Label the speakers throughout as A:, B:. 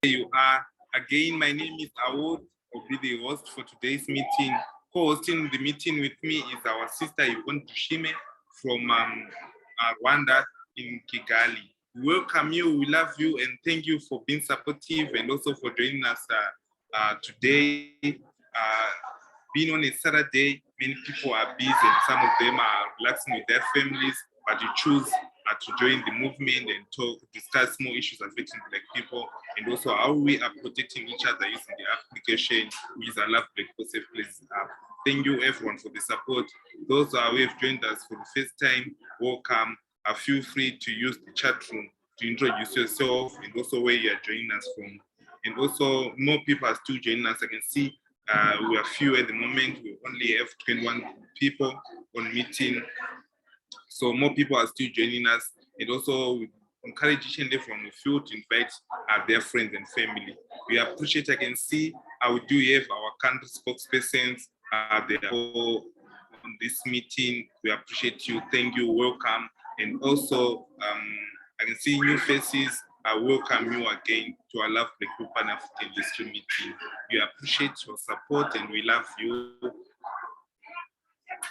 A: you are. Again, my name is Awod. I'll be the host for today's meeting. Co-hosting the meeting with me is our sister Yvonne Dushime from Rwanda in Kigali. We welcome you, we love you, and thank you for being supportive and also for joining us today. Being on a Saturday, many people are busy and some of them are relaxing with their families, but you choose to join the movement and discuss more issues affecting Black people, and also how we are protecting each other using the application, which is I Love Black People Safe Places app. Thank you everyone for the support. Those who have joined us for the first time, welcome. Feel free to use the chat room to introduce yourself and also where you are joining us from. And also more people are still joining us. I can see we are few at the moment. We only have 21 people on meeting. So more people are still joining us, and also we encourage each and every one of you to invite their friends and family. We appreciate, I can see we do have our country spokespersons. They are all on this meeting. We appreciate you. Thank you. Welcome. And also, I can see new faces. I welcome you again to our Love Black People Pan-Africanism meeting. We appreciate your support and we love you.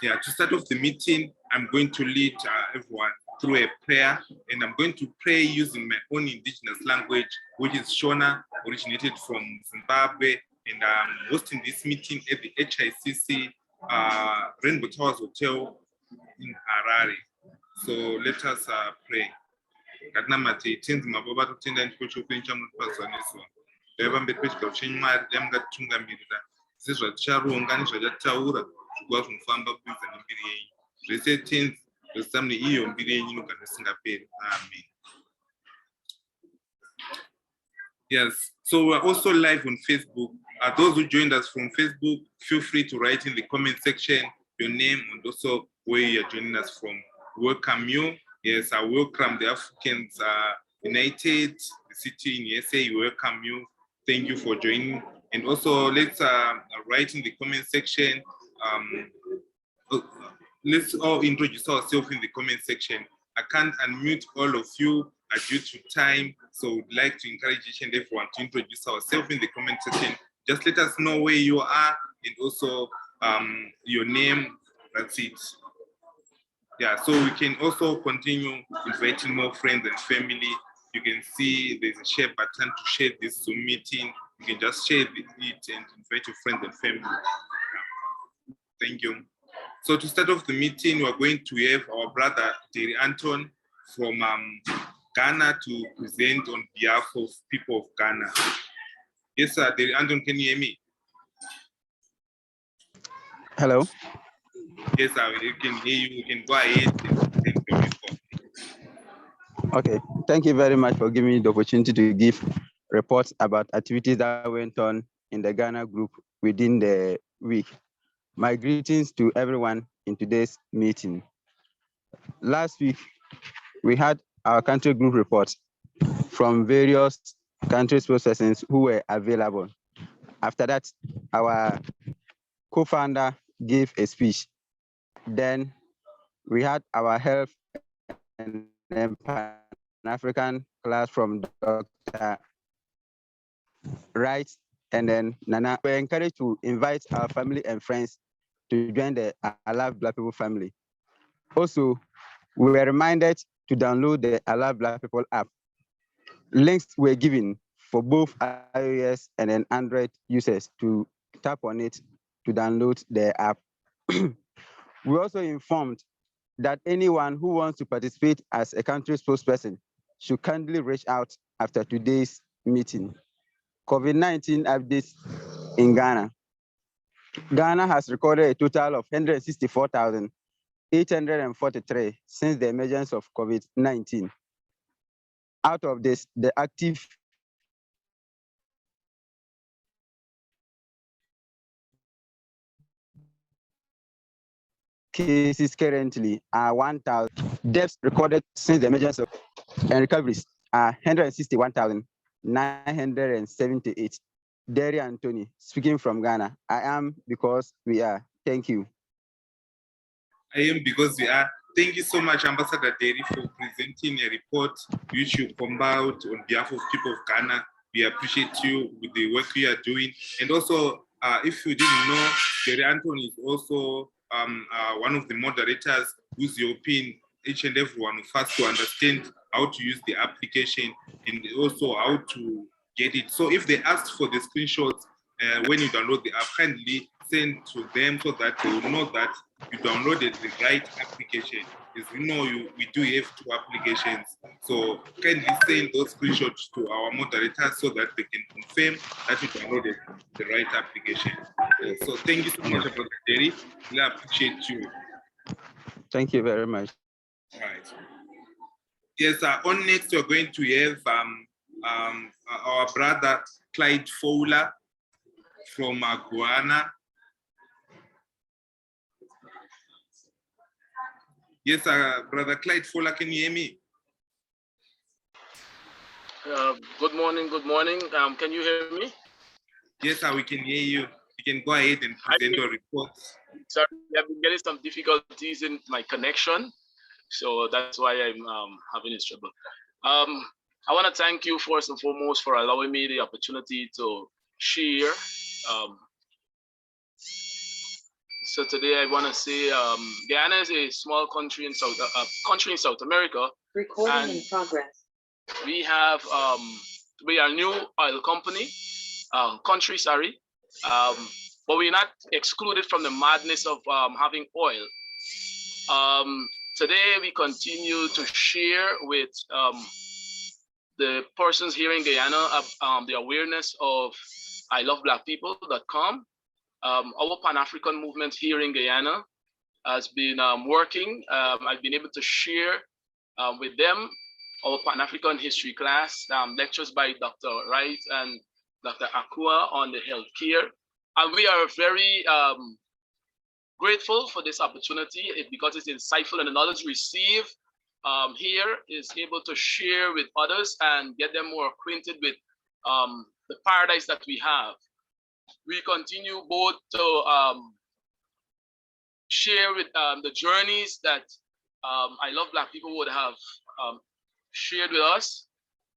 A: Yeah, to start off the meeting, I'm going to lead everyone through a prayer, and I'm going to pray using my own indigenous language, which is Shona, originated from Zimbabwe, and I'm hosting this meeting at the HICC Rainbow Towers Hotel in Harare. So let us pray. Katinamati tenzi mababa totenda ndichochokwini chamutipazwaniswa ndaiva mberi pechigaro chenyumari yamungatitungamirira sezva ticharonga nezvachataura zvikuva zvinofamba kubvisa nembiri yenyu zvese tenzi zvosisa mune iyo mbiri yenyu inogara isingaperi. Amen. Yes, so we're also live on Facebook. Those who joined us from Facebook, feel free to write in the comment section your name and also where you're joining us from. Welcome you. Yes, I welcome the Africans United, the city in USA. Welcome you. Thank you for joining. And also, let's write in the comment section. Let's all introduce ourselves in the comment section. I can't unmute all of you due to time, so we'd like to encourage each and everyone to introduce ourselves in the comment section. Just let us know where you are and also your name. That's it. Yeah, so we can also continue inviting more friends and family. You can see there's a share button to share this Zoom meeting. You can just share it and invite your friends and family. Yeah. Thank you. So to start off the meeting, we're going to have our brother Terry Anton from Ghana to present on behalf of people of Ghana. Yes, sir, Terry Anton, can you hear me?
B: Hello.
A: Yes, sir, we can hear you. You can go ahead.
B: Okay, thank you very much for giving me the opportunity to give reports about activities that went on in the Ghana group within the week. My greetings to everyone in today's meeting. Last week, we had our country group reports from various country spokespersons who were available. After that, our co-founder gave a speech. Then we had our health and Pan-African class from Dr. Wright and then Nana. We're encouraged to invite our family and friends to join the I Love Black People family. Also, we were reminded to download the I Love Black People app. Links were given for both iOS and then Android users to tap on it to download the app. We also informed that anyone who wants to participate as a country spokesperson should kindly reach out after today's meeting. COVID-19 updates in Ghana. Ghana has recorded a total of 164,843 since the emergence of COVID-19. Out of this, the active cases currently are 1,000. Deaths recorded since the emergence of and recoveries are 161,978. Derry Anthony, speaking from Ghana. I am because we are. Thank you.
A: I am because we are. Thank you so much, Ambassador Derry, for presenting a report which you compiled on behalf of people of Ghana. We appreciate you with the work you are doing. And also, if you didn't know, Gary Anton is also one of the moderators who's helping each and every one of us to understand how to use the application and also how to get it. So if they ask for the screenshots when you download the app, kindly send to them so that they will know that you downloaded the right application. As you know, we do have 2 applications. So kindly send those screenshots to our moderators so that they can confirm that you downloaded the right application. So thank you so much, Brother Jerry. We appreciate you.
B: Thank you very much.
A: All right. Yes, on next we're going to have our brother Clyde Fowler from Guyana. Yes, Brother Clyde Fowler, can you hear me?
C: Good morning, good morning. Can you hear me?
A: Yes, we can hear you. You can go ahead and present your reports.
C: Sorry, I've been getting some difficulties in my connection, so that's why I'm having this trouble. I want to thank you first and foremost for allowing me the opportunity to share. So today I want to say Guyana is a small country in South America.
D: Recording in progress.
C: We have we are a new oil country, sorry, but we're not excluded from the madness of having oil. Today we continue to share with the persons here in Guyana the awareness of ILoveBlackPeople.com. Our Pan-African movement here in Guyana has been working. I've been able to share with them our Pan-African history class, lectures by Dr. Wright and Dr. Akua on the healthcare. And we are very grateful for this opportunity because it's insightful, and the knowledge received here is able to share with others and get them more acquainted with the paradise that we have. We continue both to share with the journeys that ILoveBlackPeople would have shared with us,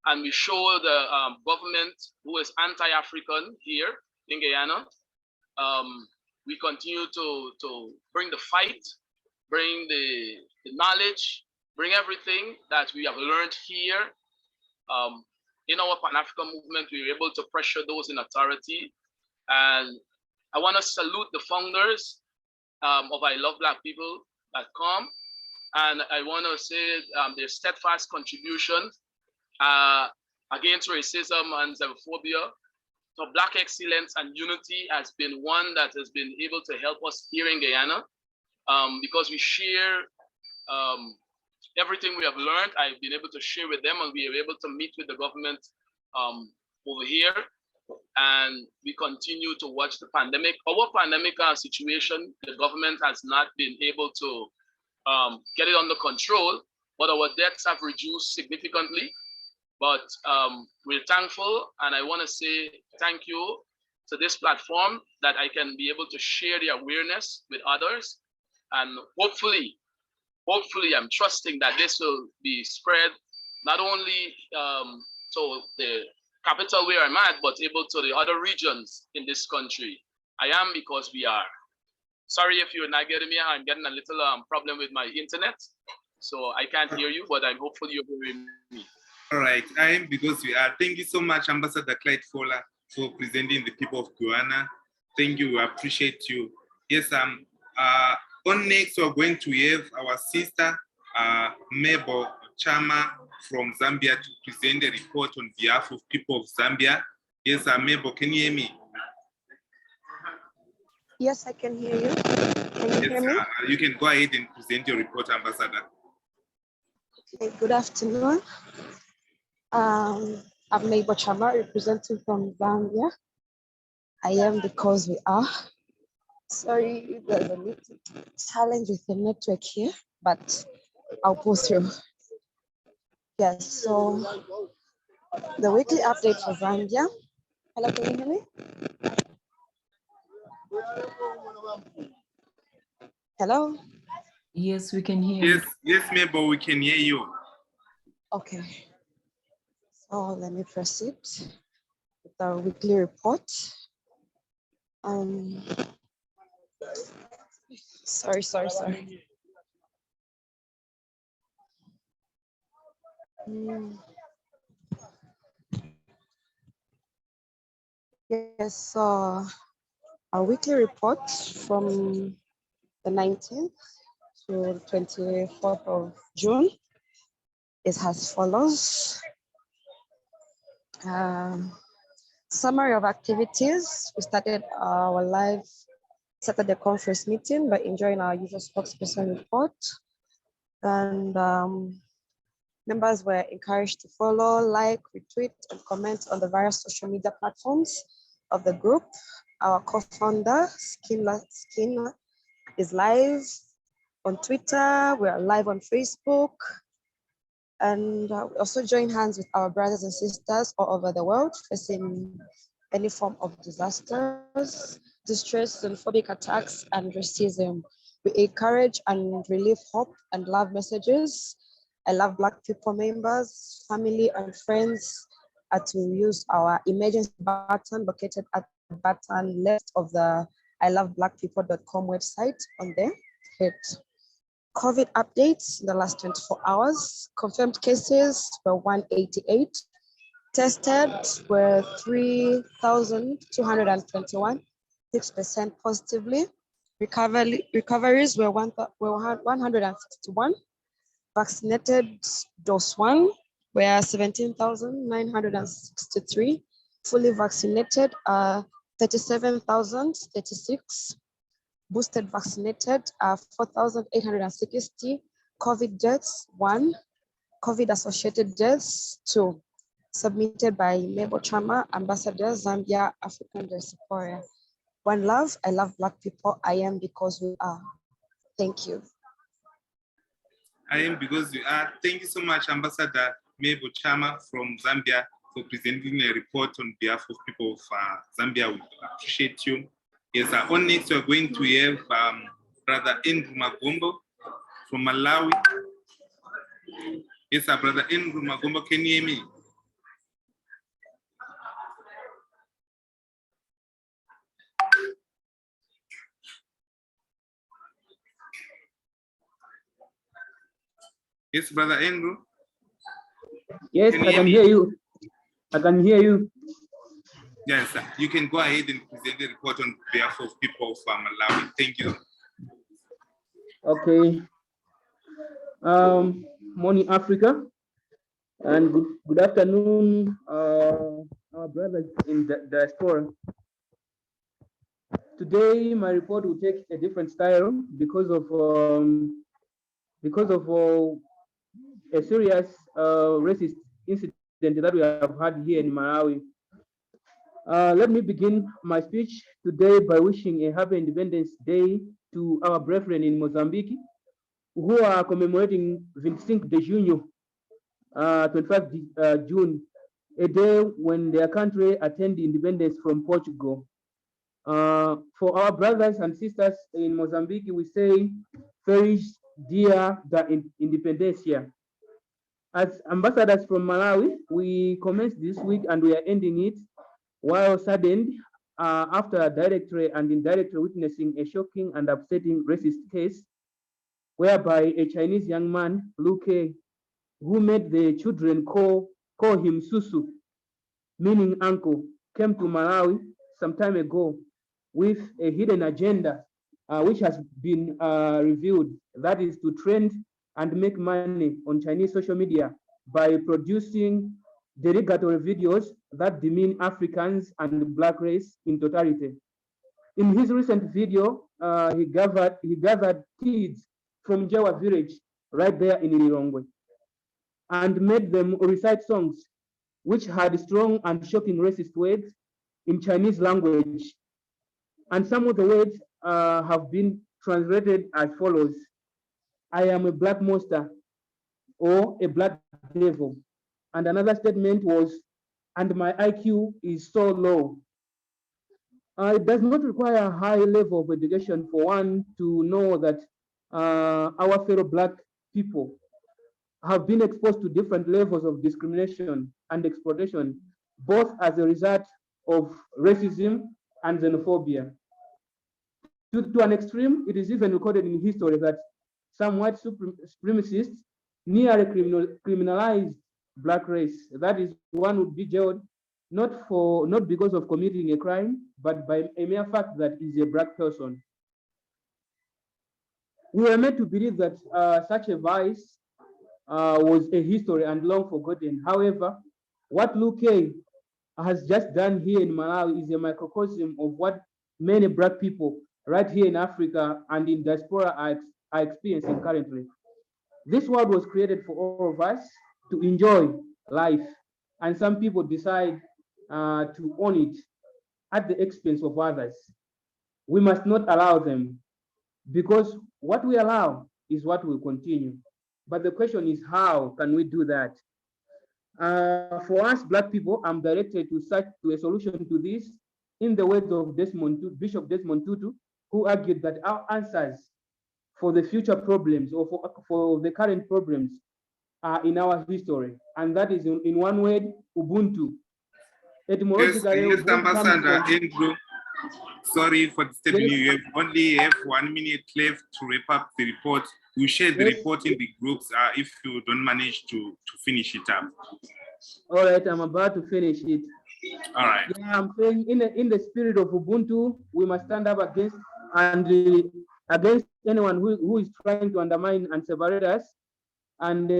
C: and we show the government who is anti-African here in Guyana. We continue to bring the fight, bring the knowledge, bring everything that we have learned here. In our Pan-African movement, we were able to pressure those in authority. And I want to salute the founders of ILoveBlackPeople.com. And I want to say their steadfast contributions against racism and xenophobia. So Black excellence and unity has been one that has been able to help us here in Guyana because we share everything we have learned. I've been able to share with them, and we are able to meet with the government over here. And we continue to watch the pandemic. Our pandemic situation, the government has not been able to get it under control, but our deaths have reduced significantly. But we're thankful, and I want to say thank you to this platform that I can be able to share the awareness with others. And hopefully I'm trusting that this will be spread not only to the capital where I'm at, but able to the other regions in this country. I am, because we are. Sorry if you're not getting me. I'm getting a little problem with my internet, so I can't hear you, but I'm hopeful you're hearing me.
A: All right, I am, because we are. Thank you so much, Ambassador Clyde Fowler, for presenting the people of Guyana. Thank you, we appreciate you. Yes, on next, we're going to have our sister, Mabel Chama from Zambia, to present a report on behalf of people of Zambia. Yes, Mabel, can you hear me?
E: Yes, I can hear you. Can you hear me?
A: You can go ahead and present your report, Ambassador.
E: Okay, good afternoon. I'm Mabel Chama, representing from Zambia. I am because we are. Sorry, there's a little challenge with the network here, but I'll pull through. Yes, so the weekly update for Zambia. Hello, can you hear me? Hello?
D: Yes, we can hear you.
A: Yes, Mabel, we can hear you.
E: Okay. So let me proceed. the weekly report. Sorry. Yes, so a weekly report from the 19th to 24th of June is as follows. Summary of activities. We started our live Saturday conference meeting by enjoying our usual spokesperson report. And members were encouraged to follow, like, retweet, and comment on the various social media platforms of the group. Our co-founder, Skin, is live on Twitter. We are live on Facebook. And we also join hands with our brothers and sisters all over the world facing any form of disasters, distress, xenophobic attacks, and racism. We encourage and relieve hope and love messages. I Love Black People members, family, and friends are to use our emergency button located at the bottom left of the ILoveBlackPeople.com website on there. Hit COVID updates in the last 24 hours. Confirmed cases were 188. Tested were 3,221, 6% positively. Recoveries were 151. Vaccinated dose 1 were 17,963. Fully vaccinated 37,036. Boosted vaccinated 4,860. COVID deaths 1. COVID associated deaths 2. Submitted by Mabel Chama, Ambassador, Zambia, African Diaspora. One love, I love Black people. I am because we are. Thank you.
A: I am because we are. Thank you so much, Ambassador Mabel Chama from Zambia, for presenting a report on behalf of people of Zambia. We appreciate you. Yes, on next we are going to have Brother Andrew Magombo from Malawi. Yes, Brother Andrew Magombo, can you hear me? Yes, Brother Andrew.
F: Yes, I can hear you. I can hear you.
A: Yes, sir. You can go ahead and present the report on behalf of people from Malawi. Thank you.
F: Okay. Morning, Africa, and good afternoon, our brothers in the diaspora. Today, my report will take a different style because of a serious racist incident that we have had here in Malawi. Let me begin my speech today by wishing a happy Independence Day to our brethren in Mozambique, who are commemorating 25 de Junho, 25 June, a day when their country attained independence from Portugal. For our brothers and sisters in Mozambique, we say, Feliz Dia da Independencia. As ambassadors from Malawi, we commenced this week and we are ending it while saddened after directly and indirectly witnessing a shocking and upsetting racist case whereby a Chinese young man, Lu Ke, who made the children call him Susu, meaning uncle, came to Malawi some time ago with a hidden agenda, which has been revealed, that is to trend and make money on Chinese social media by producing derogatory videos that demean Africans and the Black race in totality. In his recent video, he gathered kids from Jawa village right there in Lilongwe and made them recite songs which had strong and shocking racist words in Chinese language. And some of the words have been translated as follows: I am a black monster, or a black devil. And another statement was, and my IQ is so low. It does not require a high level of education for one to know that our fellow Black people have been exposed to different levels of discrimination and exploitation, both as a result of racism and xenophobia. To an extreme, it is even recorded in history that some white supremacists nearly criminalized Black race. That is, one would be jailed not because of committing a crime, but by a mere fact that he's a Black person. We were made to believe that such a vice was a history and long forgotten. However, what Luke has just done here in Malawi is a microcosm of what many Black people right here in Africa and in diaspora are experiencing currently. This world was created for all of us to enjoy life, and some people decide to own it at the expense of others. We must not allow them, because what we allow is what will continue. But the question is, how can we do that? For us, Black people, I'm directed to a solution to this in the words of Bishop Desmond Tutu, who argued that our answers for the future problems or for the current problems are in our history. And that is in one word, Ubuntu. Etymologically,
A: Yes,
F: Ubuntu
A: Ambassador Andrew, sorry for disturbing you. You only have 1 minute left to wrap up the report. We share the report in the groups if you don't manage to finish it up.
F: All right, I'm about to finish it.
A: All right.
F: Yeah, I'm saying in the spirit of Ubuntu, we must stand up against anyone who is trying to undermine and separate us. And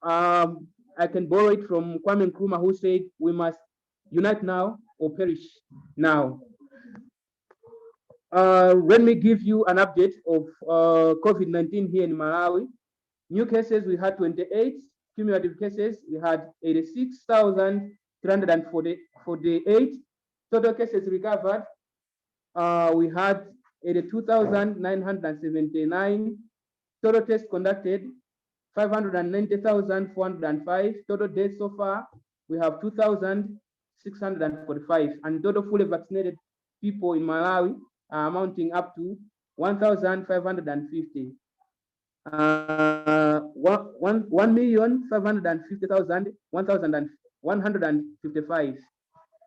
F: I can borrow it from Kwame Nkrumah, who said we must unite now or perish now. Let me give you an update of COVID-19 here in Malawi. New cases, we had 28. Cumulative cases, we had 86,348. Total cases recovered, we had 82,979. Total tests conducted, 590,405. Total deaths so far, we have 2,645. And total fully vaccinated people in Malawi are amounting up to 1,550. 1,550,155.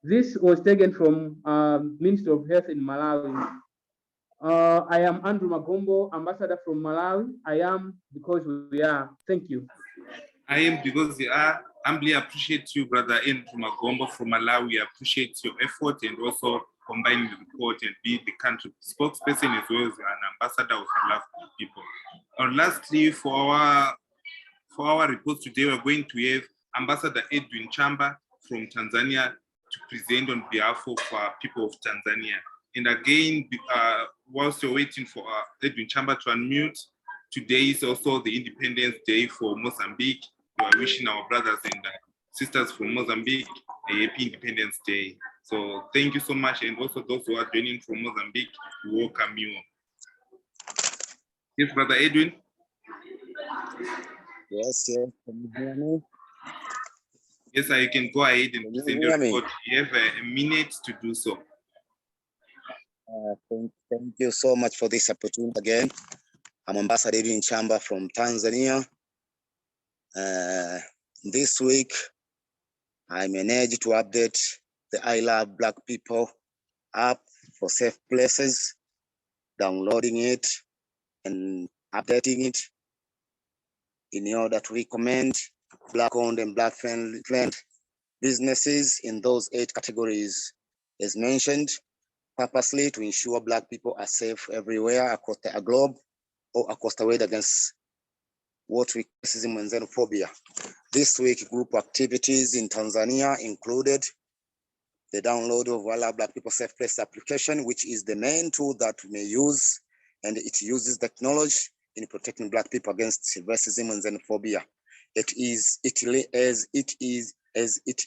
F: This was taken from Ministry of Health in Malawi. I am Andrew Magombo, ambassador from Malawi. I am because we are. Thank you.
A: I am because we are. Humbly appreciate you, Brother Andrew Magombo from Malawi. We appreciate your effort and also combining the report and be the country spokesperson as well as an ambassador of Love People. And lastly, for our report today, we're going to have Ambassador Edwin Chamba from Tanzania to present on behalf of people of Tanzania. And again, whilst you're waiting for Edwin Chamba to unmute, today is also the Independence Day for Mozambique. We are wishing our brothers and sisters from Mozambique a happy Independence Day. So thank you so much. And also those who are joining from Mozambique, we welcome you. Yes, Brother Edwin.
G: Yes, can you hear me?
A: Yes, sir, you can go ahead and present your report. You have a minute to do so.
G: Thank you so much for this opportunity again. I'm Ambassador Edwin Chamba from Tanzania. This week, I managed to update the I Love Black People app for safe places, downloading it and updating it in order to recommend Black-owned and Black-friendly businesses in those 8 categories as mentioned, purposely to ensure Black people are safe everywhere across the globe or across the world against what we racism and xenophobia. This week, group activities in Tanzania included the download of I Love Black People Safe Place application, which is the main tool that we may use, and it uses technology in protecting Black people against racism and xenophobia. It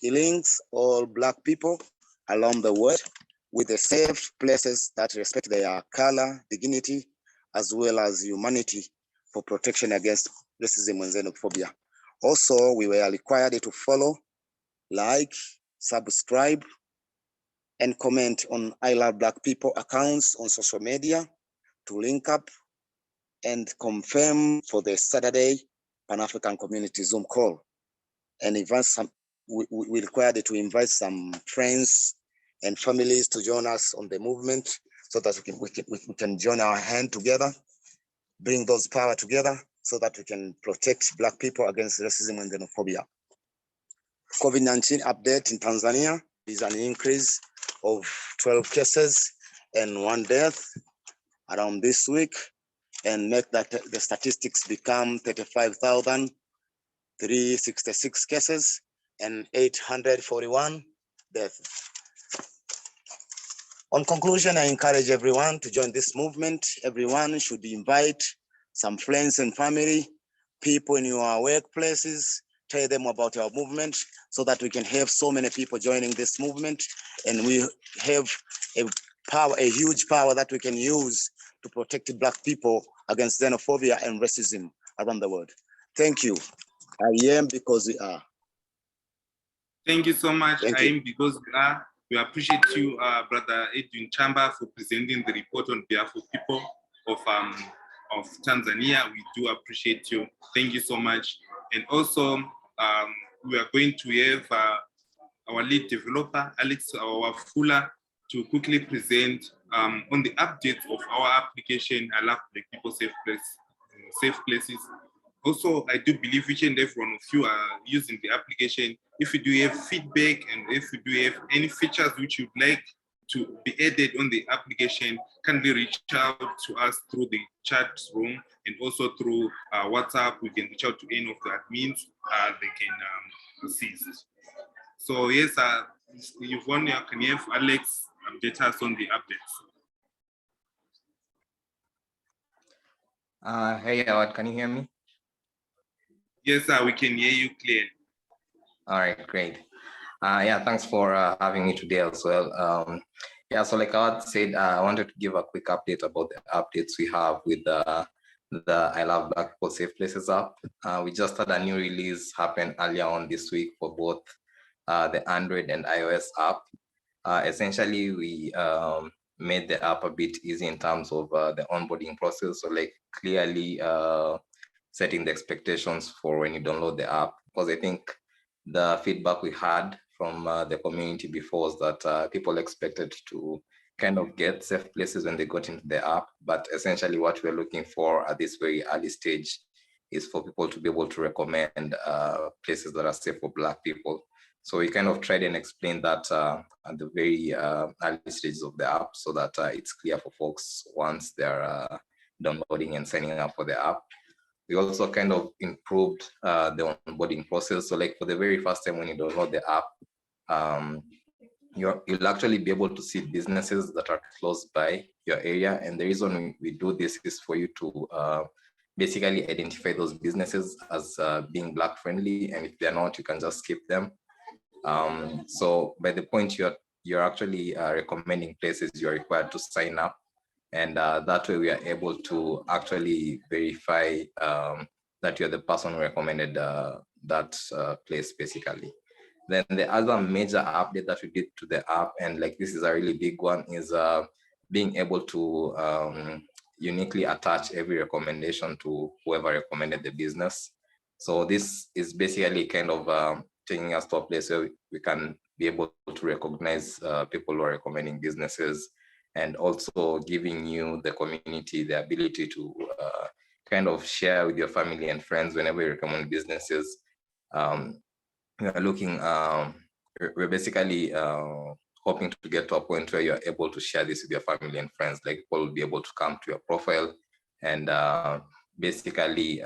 G: links all Black people around the world with the safe places that respect their color, dignity, as well as humanity for protection against racism and xenophobia. Also, we were required to follow, like, subscribe, and comment on I Love Black People accounts on social media to link up and confirm for the Saturday Pan-African Community Zoom call and advance we required to invite some friends and families to join us on the movement so that we can join our hand together, bring those power together so that we can protect Black people against racism and xenophobia. COVID-19 update in Tanzania is an increase of 12 cases and 1 death around this week, and make that the statistics become 35,366 cases and 841 deaths. On conclusion, I encourage everyone to join this movement. Everyone should invite some friends and family, people in your workplaces, tell them about our movement so that we can have so many people joining this movement, and we have a huge power that we can use to protect Black people against xenophobia and racism around the world. Thank you. I am because we are.
A: Thank you so much.
G: Thank
A: I
G: you.
A: am because we are. We appreciate you, Brother Edwin Chamba, for presenting the report on behalf of people of Tanzania. We do appreciate you. Thank you so much. And also, we are going to have our lead developer, Alex Wafula, to quickly present on the updates of our application, I Love Black People Safe Places. Also, I do believe each and every one of you are using the application. If you do have feedback and if you do have any features which you'd like to be added on the application, kindly reach out to us through the chat room and also through WhatsApp. We can reach out to any of the admins. They can assist. So yes, Yvonne, can you have Alex update us on the updates?
H: Hey, Howard, can you hear me?
A: Yes, sir, we can hear you clearly.
H: All right, great. Yeah, thanks for having me today as well. Yeah, so like Howard said, I wanted to give a quick update about the updates we have with the I Love Black People Safe Places app. We just had a new release happen earlier on this week for both the Android and iOS app. Essentially, we made the app a bit easy in terms of the onboarding process. So like clearly setting the expectations for when you download the app, because I think the feedback we had from the community before was that people expected to kind of get safe places when they got into the app, but essentially what we're looking for at this very early stage is for people to be able to recommend places that are safe for Black people. So we kind of tried and explained that at the very early stages of the app so that it's clear for folks once they're downloading and signing up for the app. We also kind of improved the onboarding process. So like for the very first time when you download the app, you'll actually be able to see businesses that are close by your area. And the reason we do this is for you to basically identify those businesses as being Black friendly. And if they're not, you can just skip them. So by the point you're actually recommending places, you're required to sign up. And that way we are able to actually verify that you're the person who recommended that place basically. Then the other major update that we did to the app, and like this is a really big one, is being able to uniquely attach every recommendation to whoever recommended the business. So this is basically kind of taking us to a place where we can be able to recognize people who are recommending businesses, and also giving you, the community, the ability to kind of share with your family and friends whenever you recommend businesses. We're basically hoping to get to a point where you're able to share this with your family and friends. Like people will be able to come to your profile and basically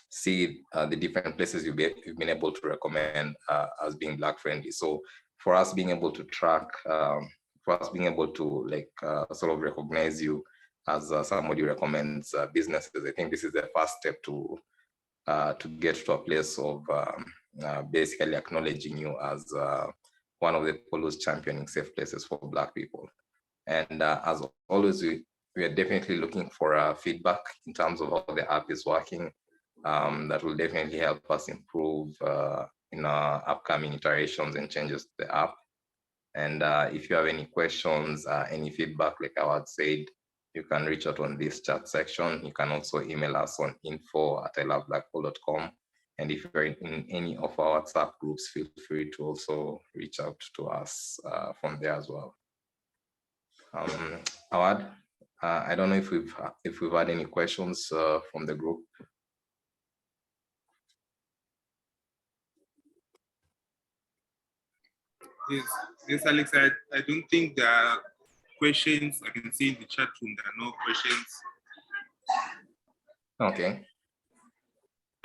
H: see the different places you've been able to recommend as being Black friendly. So for us being able to track, for us being able to like sort of recognize you as somebody who recommends businesses, I think this is the first step to get to a place of basically acknowledging you as one of the people who's championing safe places for Black people. And as always, we are definitely looking for feedback in terms of how the app is working. That will definitely help us improve in our upcoming iterations and changes to the app. And if you have any questions, any feedback, like Howard said, you can reach out on this chat section. You can also email us on info@iloveblackpeople.com, And if you're in any of our WhatsApp groups, feel free to also reach out to us from there as well. Awad, I don't know if we've had any questions from the group.
A: Yes, Alex. I don't think there are questions. I can see in the chat room there are no questions.
H: Okay.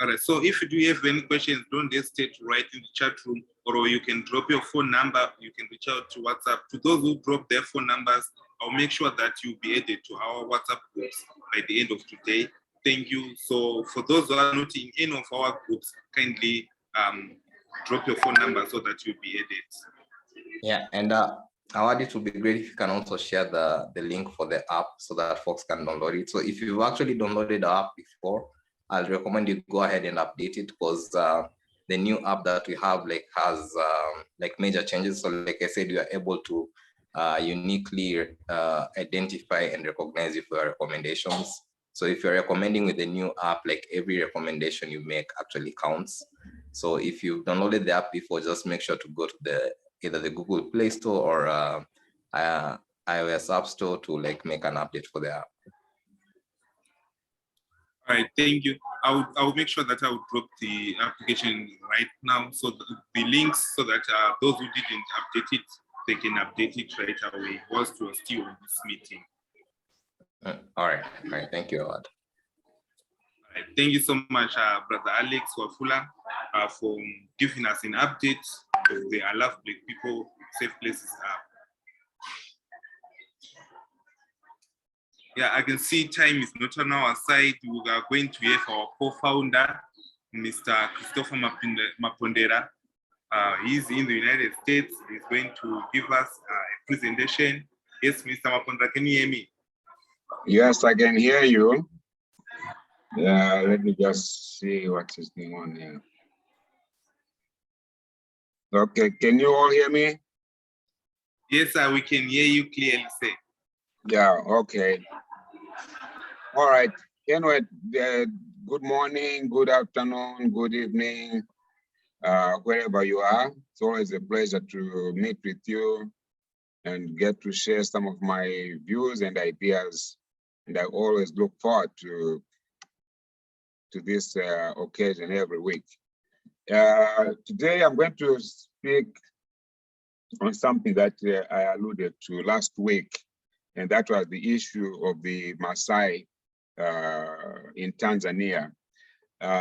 A: All right. So if you do have any questions, don't hesitate to write in the chat room, or you can drop your phone number. You can reach out to WhatsApp. To those who drop their phone numbers, I'll make sure that you'll be added to our WhatsApp groups by the end of today. Thank you. So for those who are not in any of our groups, kindly drop your phone number so that you'll be added.
H: Yeah, and Awad, it would be great if you can also share the link for the app so that folks can download it. So if you've actually downloaded the app before, I'll recommend you go ahead and update it, because the new app that we have has major changes. So like I said, you are able to uniquely identify and recognize you for your recommendations. So if you're recommending with the new app, like every recommendation you make actually counts. So if you've downloaded the app before, just make sure to go to either the Google Play Store or iOS App Store to make an update for the app.
A: All right, thank you. I will make sure that I will drop the application right now, so the links, so that those who didn't update it, they can update it right away whilst we're still on this meeting.
H: All right, thank you, Awad.
A: Right, thank you so much, Brother Alex Wafula, for giving us an update of the I Love Black People Safe Places app. Yeah, I can see time is not on our side. We are going to have our co-founder, Mr. Christopher Mapondera. He's in the United States. He's going to give us a presentation. Yes, Mr. Mapondera, can you hear me?
I: Yes, I can hear you. Yeah, let me just see what is going on here. Okay, can you all hear me?
A: Yes, sir, we can hear you clearly, sir.
I: Yeah, okay. All right. Anyway, good morning, good afternoon, good evening, wherever you are. It's always a pleasure to meet with you and get to share some of my views and ideas. And I always look forward to this occasion every week. Today, I'm going to speak on something that I alluded to last week, and that was the issue of the Maasai in Tanzania.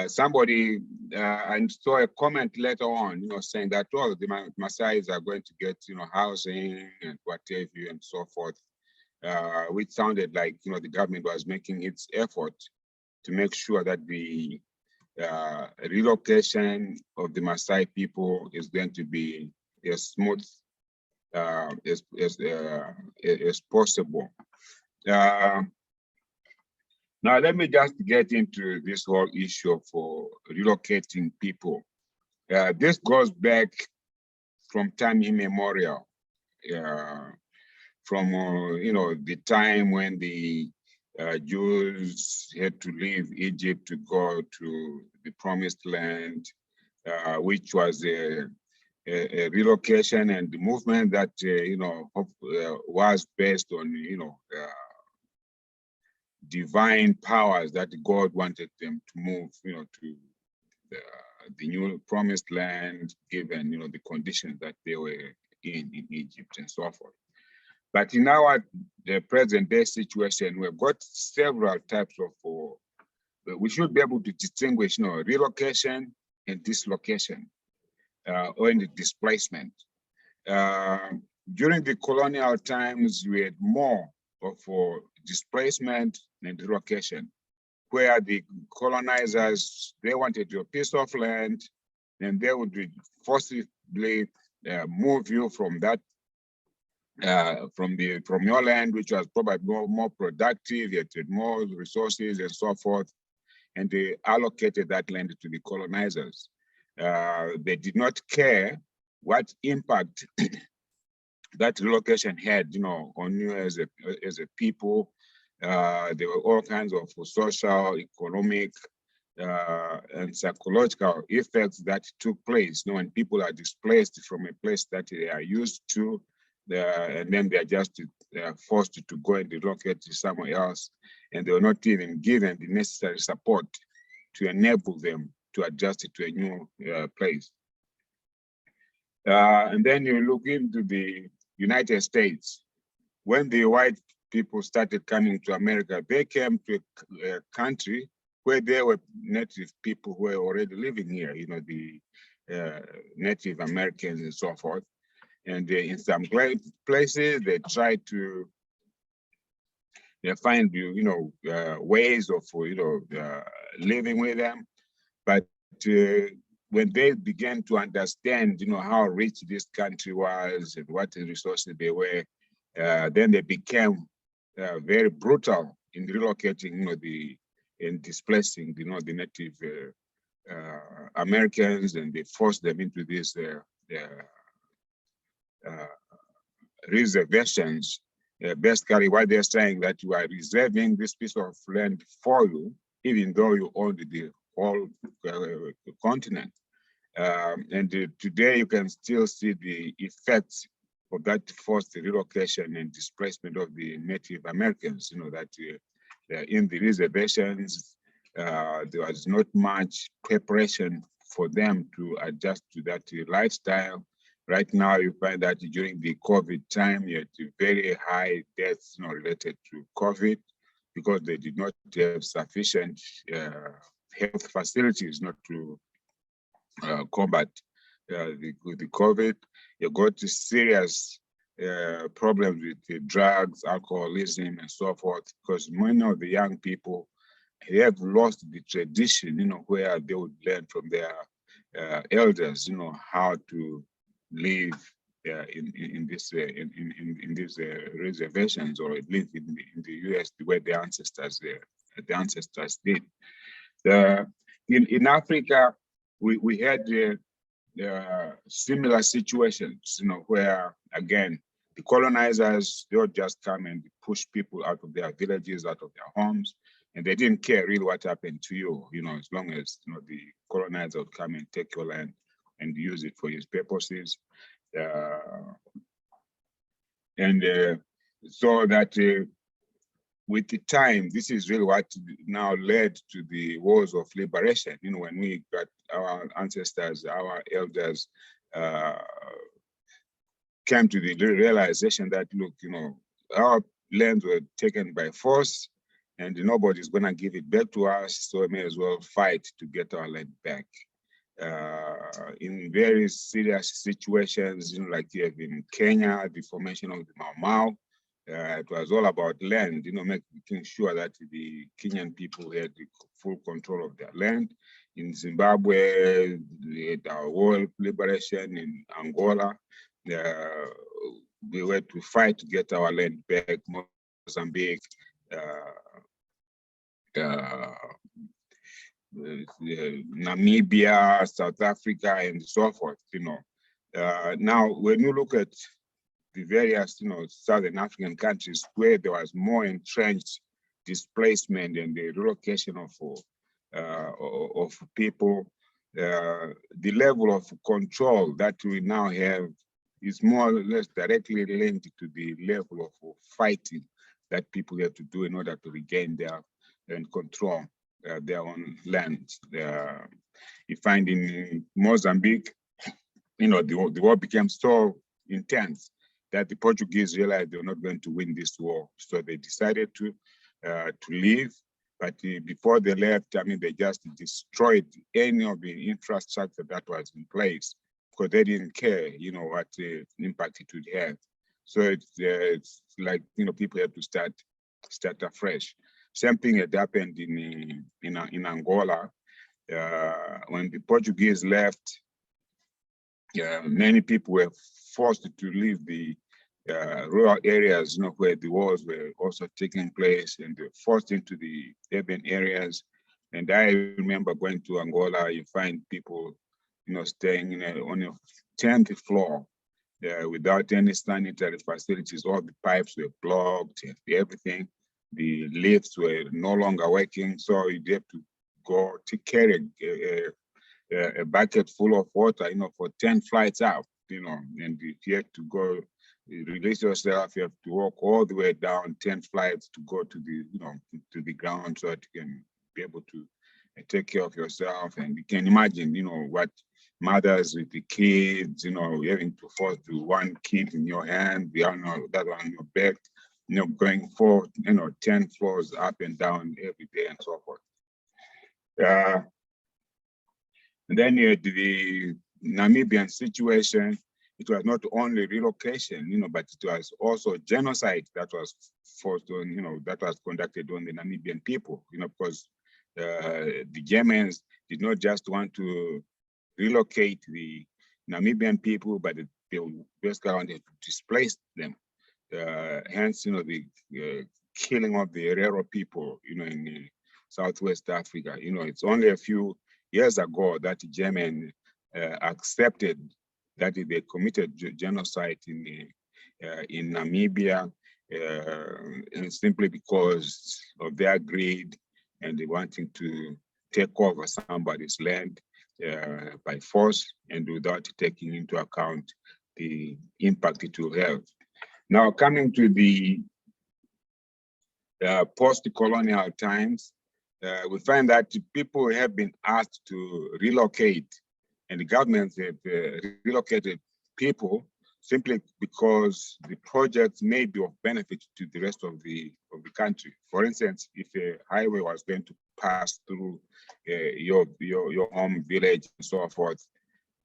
I: Somebody, I saw a comment later on, saying that, oh, the Maasais are going to get, housing and what have you and so forth, which sounded like, the government was making its effort to make sure that the relocation of the Maasai people is going to be as smooth as possible. Now, let me just get into this whole issue for relocating people. This goes back from time immemorial, from the time when the Jews had to leave Egypt to go to the Promised Land, which was a relocation and the movement that was based on divine powers that God wanted them to move, to the new Promised Land, given the conditions that they were in Egypt and so forth. But in the present day situation, we've got several types of, we should be able to distinguish, relocation and dislocation, or in the displacement. During the colonial times, we had more of displacement and relocation, where the colonizers, they wanted a piece of land, and they would forcibly move you from that, from your land, which was probably more productive, yet had more resources and so forth, and they allocated that land to the colonizers. They did not care what impact that relocation had, on you as a people. There were all kinds of social, economic and psychological effects that took place. You know, when people are displaced from a place that they are used to, and then they are just forced to go and relocate to somewhere else, and they were not even given the necessary support to enable them to adjust to a new place. And then you look into the United States. When the white people started coming to America, they came to a country where there were native people who were already living here, you know, the Native Americans and so forth. And in some great places, they tried to find, ways of, living with them. But when they began to understand, how rich this country was and what the resources they were, then they became very brutal in relocating, and displacing, the Native Americans, and they forced them into these reservations. Basically, what they're saying that you are reserving this piece of land for you, even though you own the whole continent. And today you can still see the effects of that forced relocation and displacement of the Native Americans. That in the reservations, there was not much preparation for them to adjust to that lifestyle. Right now, you find that during the COVID time, you had very high deaths related to COVID, because they did not have sufficient health facilities not to combat the COVID. You got serious problems with drugs, alcoholism, and so forth, because many of the young people have lost the tradition, where they would learn from their elders, how to live in these reservations, or live in the U.S. the way the ancestors did. In Africa, we had similar situations, where again the colonizers, they would just come and push people out of their villages, out of their homes, and they didn't care really what happened to you, as long as the colonizer would come and take your land and use it for his purposes. So that with the time, this is really what now led to the wars of liberation. When we got our ancestors, our elders came to the realization that, look, our lands were taken by force, and nobody's gonna give it back to us, so we may as well fight to get our land back. In very serious situations, like you have in Kenya, the formation of the Mau Mau, it was all about land, making sure that the Kenyan people had the full control of their land. In Zimbabwe, we had our war liberation. In Angola, we were to fight to get our land back. Mozambique, Namibia, South Africa, and so forth. Now, when you look at the various, Southern African countries where there was more entrenched displacement and the relocation of people, the level of control that we now have is more or less directly linked to the level of fighting that people have to do in order to regain their and control their own land. You find in Mozambique, the war became so intense that the Portuguese realized they were not going to win this war. So they decided to leave. But before they left, they just destroyed any of the infrastructure that was in place, because they didn't care, what impact it would have. So it's like, people have to start afresh. Same thing had happened in Angola. When the Portuguese left, many people were forced to leave the rural areas, where the wars were also taking place, and they were forced into the urban areas. And I remember going to Angola, you find people, staying on a 10th floor without any sanitary facilities. All the pipes were blocked, everything. The lifts were no longer working, so you have to go to carry a bucket full of water, for 10 flights out, and if you have to go release yourself, you have to walk all the way down 10 flights to go to the, to the ground so that you can be able to take care of yourself. And you can imagine, what mothers with the kids, having to force to one kid in your hand, the other that one on your back, going for, 10 floors up and down every day and so forth. And then you had the Namibian situation. It was not only relocation, but it was also genocide that was forced on, that was conducted on the Namibian people, because the Germans did not just want to relocate the Namibian people, but they basically wanted to displace them. Hence, the killing of the Herero people, in Southwest Africa. It's only a few years ago that the Germans accepted that they committed genocide in Namibia, and simply because of their greed and they wanting to take over somebody's land by force and without taking into account the impact it will have. Now, coming to the post-colonial times, we find that people have been asked to relocate, and the governments have relocated people simply because the projects may be of benefit to the rest of the country. For instance, if a highway was going to pass through your home village and so forth,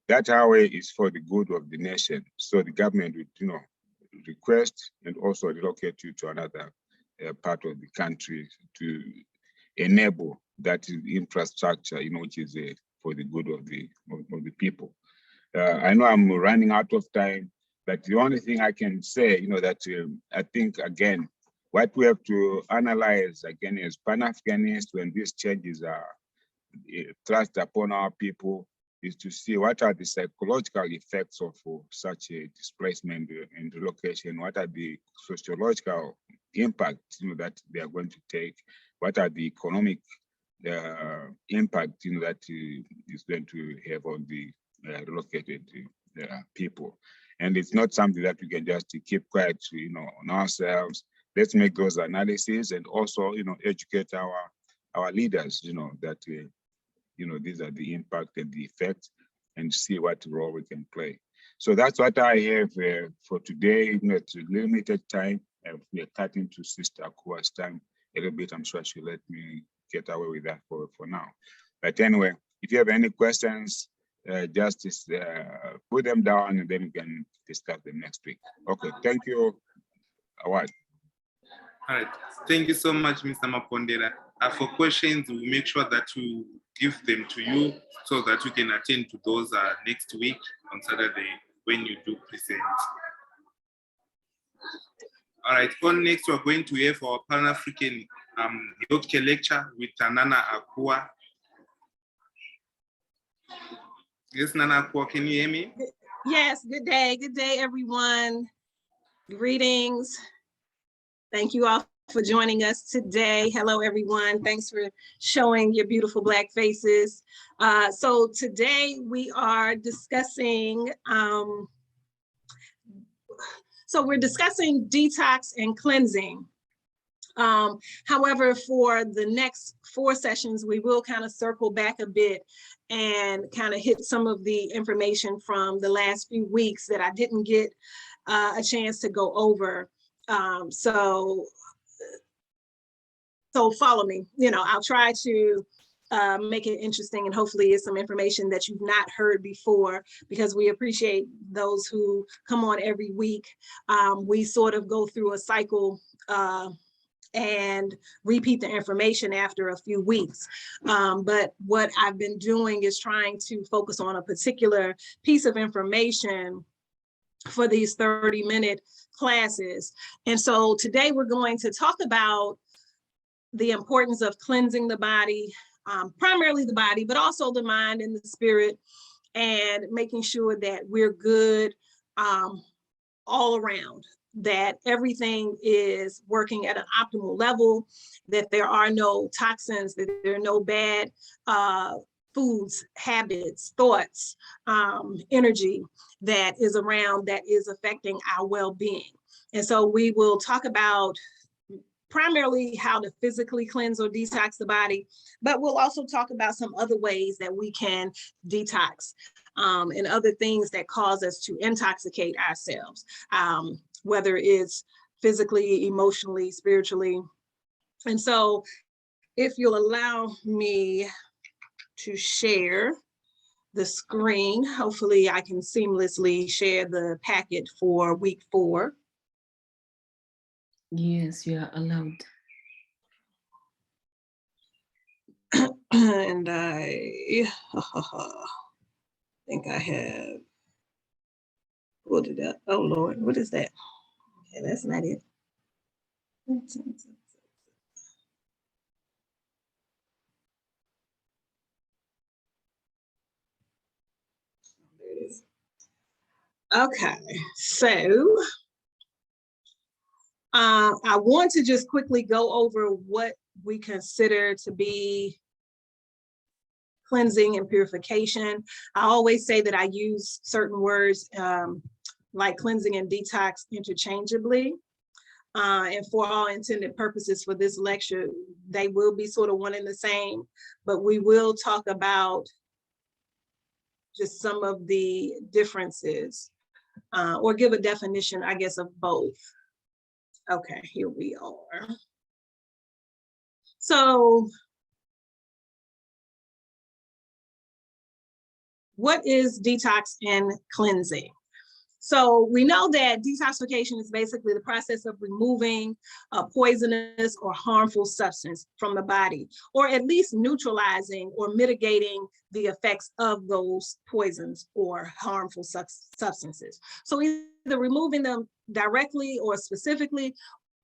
I: that highway is for the good of the nation. So the government would, request and also relocate you to another part of the country to enable that infrastructure, which is for the good of the people. I know I'm running out of time, but the only thing I can say, that I think, again, what we have to analyze, again, is Pan-Africanists when these changes are thrust upon our people, is to see what are the psychological effects of such a displacement and relocation, what are the sociological impacts, that they are going to take, what are the economic impact, that is going to have on the relocated people. And it's not something that we can just keep quiet, on ourselves. Let's make those analyses and also, educate our leaders, that, these are the impact and the effects, and see what role we can play. So that's what I have for today. It's limited time. We are cutting to Sister Akua's time a little bit. I'm sure she'll let me get away with that for now. But anyway, if you have any questions, just put them down and then we can discuss them next week. Okay, thank you. Awad.
A: All right, thank you so much, Mr. Mapondela. For questions, we'll make sure that we give them to you so that you can attend to those next week on Saturday when you do present. All right, on next, we're going to have our Pan-African healthcare lecture with Nana Akua. Yes, Nana Akua, can you hear me?
J: Yes, good day, everyone. Greetings. Thank you all for joining us today. Hello, everyone. Thanks for showing your beautiful Black faces. So today we are discussing, we're discussing detox and cleansing. However, for the next 4 sessions, we will kind of circle back a bit and kind of hit some of the information from the last few weeks that I didn't get a chance to go over. So follow me, I'll try to make it interesting, and hopefully it's some information that you've not heard before, because we appreciate those who come on every week. We sort of go through a cycle and repeat the information after a few weeks. But what I've been doing is trying to focus on a particular piece of information for these 30-minute classes. And so today we're going to talk about the importance of cleansing the body, primarily the body, but also the mind and the spirit, and making sure that we're good all around, that everything is working at an optimal level, that there are no toxins, that there are no bad foods, habits, thoughts, energy that is around that is affecting our well-being. And so we will talk about primarily how to physically cleanse or detox the body, but we'll also talk about some other ways that we can detox and other things that cause us to intoxicate ourselves, whether it's physically, emotionally, spiritually. And so if you'll allow me to share the screen, hopefully I can seamlessly share the packet for week 4.
D: Yes, you are allowed.
J: And I think I have pulled it up. Oh Lord, what is that? Okay, that's not it. There it is. Okay, so I want to just quickly go over what we consider to be cleansing and purification. I always say that I use certain words like cleansing and detox interchangeably. And for all intended purposes for this lecture, they will be sort of one and the same, but we will talk about just some of the differences or give a definition, I guess, of both. Okay, here we are. So what is detox and cleansing? So we know that detoxification is basically the process of removing a poisonous or harmful substance from the body, or at least neutralizing or mitigating the effects of those poisons or harmful substances. So either removing them directly or specifically,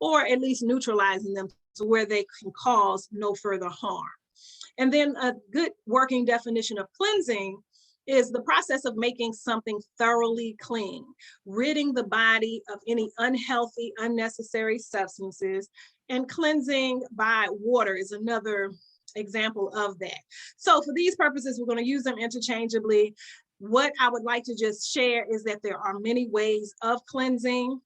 J: or at least neutralizing them to where they can cause no further harm. And then a good working definition of cleansing is the process of making something thoroughly clean, ridding the body of any unhealthy, unnecessary substances, and cleansing by water is another example of that. So for these purposes, we're going to use them interchangeably. What I would like to just share is that there are many ways of cleansing.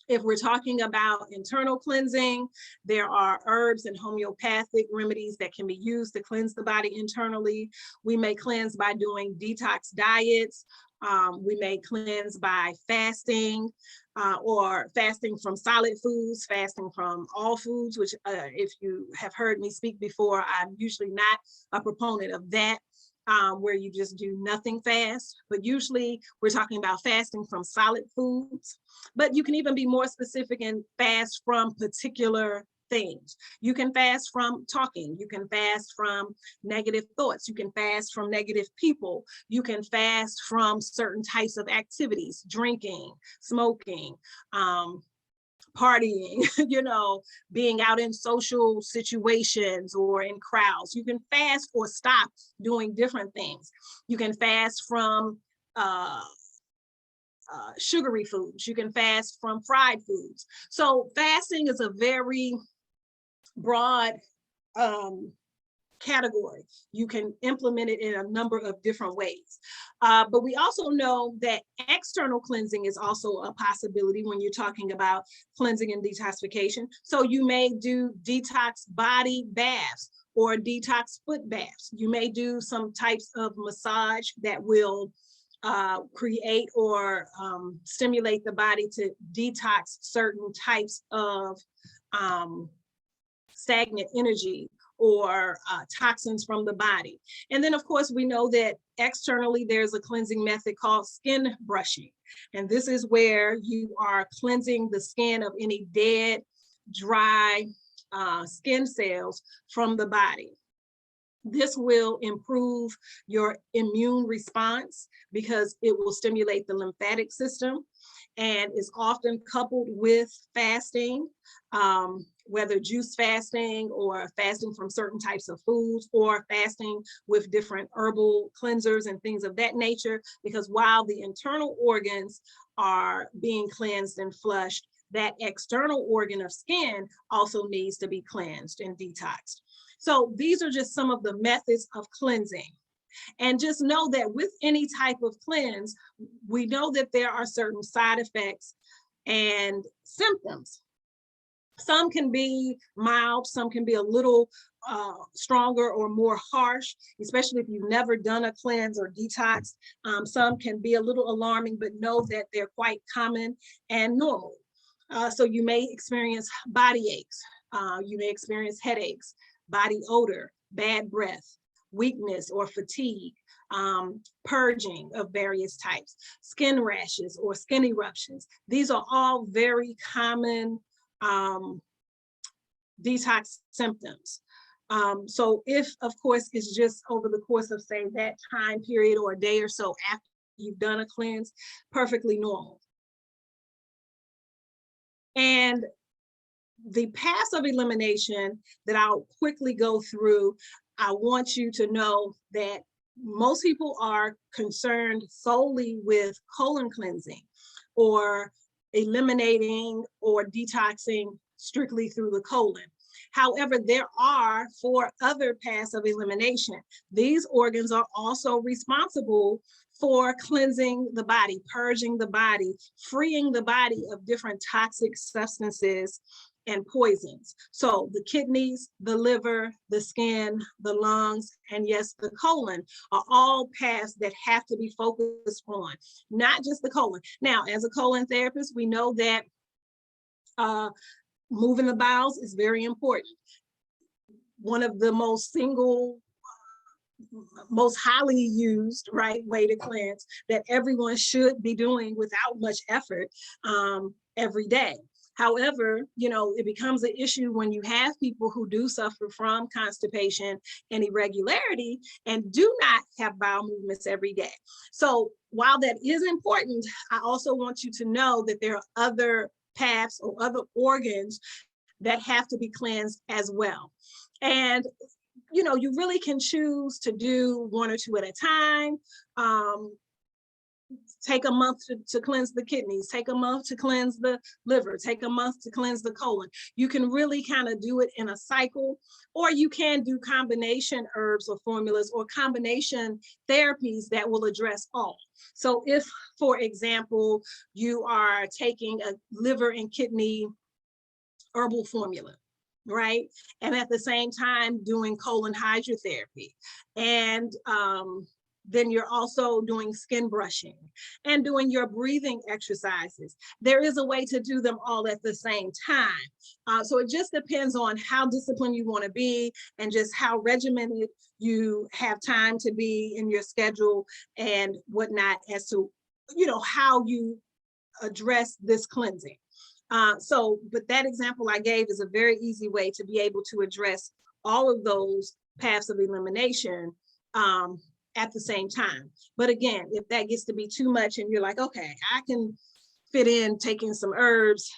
J: If we're talking about internal cleansing, there are herbs and homeopathic remedies that can be used to cleanse the body internally. We may cleanse by doing detox diets. We may cleanse by fasting or fasting from solid foods, fasting from all foods, which if you have heard me speak before, I'm usually not a proponent of that. Where you just do nothing fast, but usually we're talking about fasting from solid foods, but you can even be more specific and fast from particular things. You can fast from talking, you can fast from negative thoughts, you can fast from negative people, you can fast from certain types of activities, drinking, smoking, partying, you know, being out in social situations or in crowds. You can fast or stop doing different things. You can fast from sugary foods. You can fast from fried foods. So fasting is a very broad category. You can implement it in a number of different ways. But we also know that external cleansing is also a possibility when you're talking about cleansing and detoxification. So you may do detox body baths or detox foot baths. You may do some types of massage that will create or stimulate the body to detox certain types of stagnant energy or toxins from the body. And then of course, we know that externally there's a cleansing method called skin brushing. And this is where you are cleansing the skin of any dead, dry skin cells from the body. This will improve your immune response because it will stimulate the lymphatic system and is often coupled with fasting, whether juice fasting or fasting from certain types of foods or fasting with different herbal cleansers and things of that nature, because while the internal organs are being cleansed and flushed, that external organ of skin also needs to be cleansed and detoxed. So these are just some of the methods of cleansing. And just know that with any type of cleanse, we know that there are certain side effects and symptoms. Some can be mild, some can be a little stronger or more harsh, especially if you've never done a cleanse or detox. Some can be a little alarming, but know that they're quite common and normal. So you may experience body aches, you may experience headaches, body odor, bad breath, weakness or fatigue, purging of various types, skin rashes or skin eruptions. These are all very common detox symptoms. So if, of course, it's just over the course of, say, that time period or a day or so after you've done a cleanse, perfectly normal. And the paths of elimination that I'll quickly go through, I want you to know that most people are concerned solely with colon cleansing or eliminating or detoxing strictly through the colon. However, there are 4 other paths of elimination. These organs are also responsible for cleansing the body, purging the body, freeing the body of different toxic substances and poisons. So the kidneys, the liver, the skin, the lungs, and yes, the colon are all paths that have to be focused on, not just the colon. Now, as a colon therapist, we know that moving the bowels is very important. One of the most highly used, right, way to cleanse that everyone should be doing without much effort every day. However, you know, it becomes an issue when you have people who do suffer from constipation and irregularity and do not have bowel movements every day. So while that is important, I also want you to know that there are other paths or other organs that have to be cleansed as well. And you know, you really can choose to do 1 or 2 at a time. Take a month to cleanse the kidneys, take a month to cleanse the liver, take a month to cleanse the colon. You can really kind of do it in a cycle, or you can do combination herbs or formulas or combination therapies that will address all. So if, for example, you are taking a liver and kidney herbal formula, right? And at the same time doing colon hydrotherapy. And then you're also doing skin brushing and doing your breathing exercises. There is a way to do them all at the same time. So it just depends on how disciplined you want to be and just how regimented you have time to be in your schedule and whatnot as to, you know, how you address this cleansing. But that example I gave is a very easy way to be able to address all of those paths of elimination at the same time. But again, if that gets to be too much and you're like, okay, I can fit in taking some herbs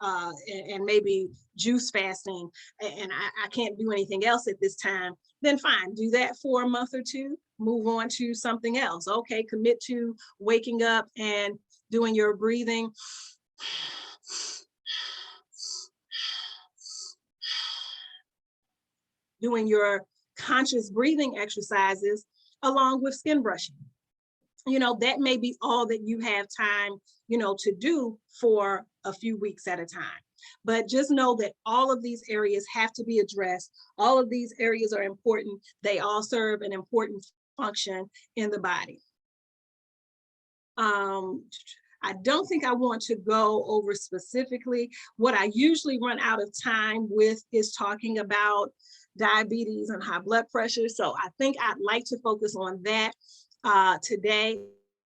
J: and maybe juice fasting, and I can't do anything else at this time, then fine, do that for a month or 2, move on to something else. Okay, commit to waking up and doing your breathing. Doing your conscious breathing exercises along with skin brushing. You know, that may be all that you have time, you know, to do for a few weeks at a time. But just know that all of these areas have to be addressed. All of these areas are important. They all serve an important function in the body. I don't think I want to go over specifically. What I usually run out of time with is talking about diabetes and high blood pressure. So I think I'd like to focus on that today.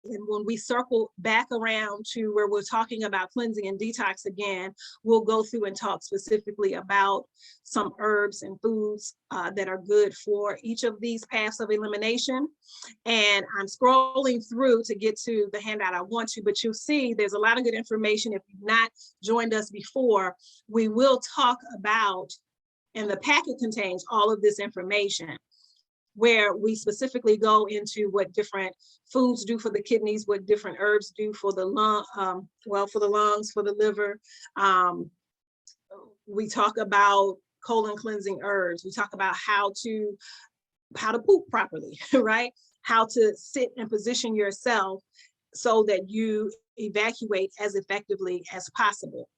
J: And when we circle back around to where we're talking about cleansing and detox again, we'll go through and talk specifically about some herbs and foods that are good for each of these paths of elimination. And I'm scrolling through to get to the handout I want to, but you'll see there's a lot of good information. If you've not joined us before, we will talk about, and the packet contains all of this information. where we specifically go into what different foods do for the kidneys, what different herbs do for the for the lungs, for the liver. We talk about colon cleansing herbs. We talk about how to poop properly, right? How to sit and position yourself so that you evacuate as effectively as possible.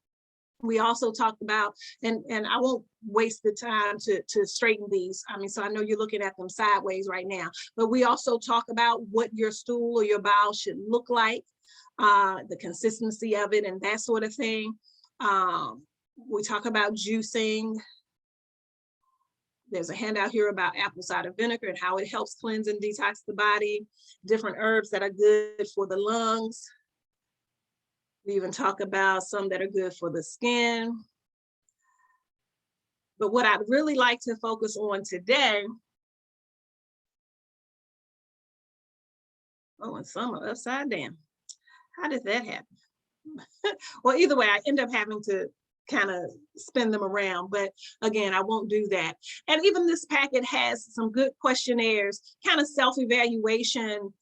J: We also talked about, and I won't waste the time to straighten these. I mean, so I know you're looking at them sideways right now, but we also talk about what your stool or your bowel should look like, the consistency of it and that sort of thing. We talk about juicing. There's a handout here about apple cider vinegar and how it helps cleanse and detox the body, different herbs that are good for the lungs. We even talk about some that are good for the skin. But what I'd really like to focus on today, oh, and some are upside down. How did that happen? Well, either way, I end up having to kind of spin them around, but again, I won't do that. And even this packet has some good questionnaires, kind of self-evaluation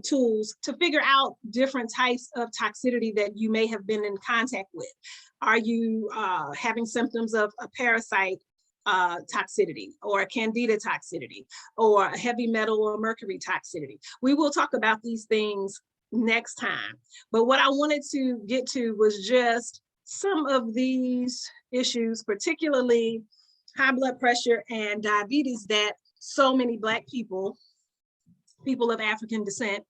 J: tools to figure out different types of toxicity that you may have been in contact with. Are you having symptoms of a parasite toxicity or a candida toxicity or a heavy metal or mercury toxicity? We will talk about these things next time. But what I wanted to get to was just some of these issues, particularly high blood pressure and diabetes, that so many Black people of African descent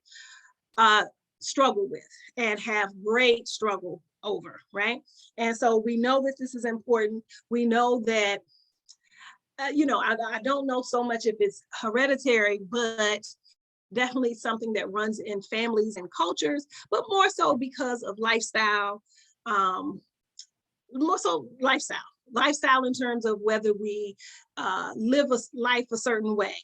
J: struggle with and have great struggle over, right? And so we know that this is important. We know that, I don't know so much if it's hereditary, but definitely something that runs in families and cultures, but more so because of lifestyle, more so lifestyle in terms of whether we live a life a certain way,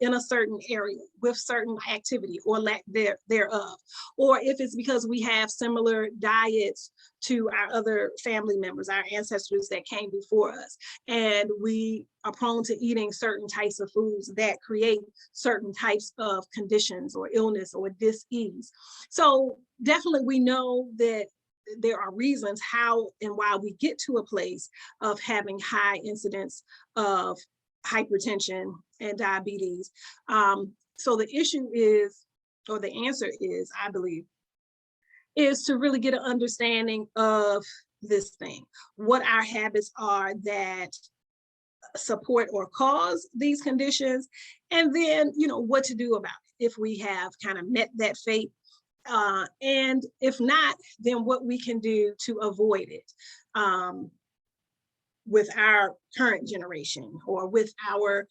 J: in a certain area with certain activity or lack thereof, or if it's because we have similar diets to our other family members, our ancestors that came before us, and we are prone to eating certain types of foods that create certain types of conditions or illness or dis-ease. So definitely we know that there are reasons how and why we get to a place of having high incidence of hypertension and diabetes. So the issue is, or the answer is, I believe, is to really get an understanding of this thing, what our habits are that support or cause these conditions, and then, what to do about it if we have kind of met that fate. And if not, then what we can do to avoid it with our current generation or with our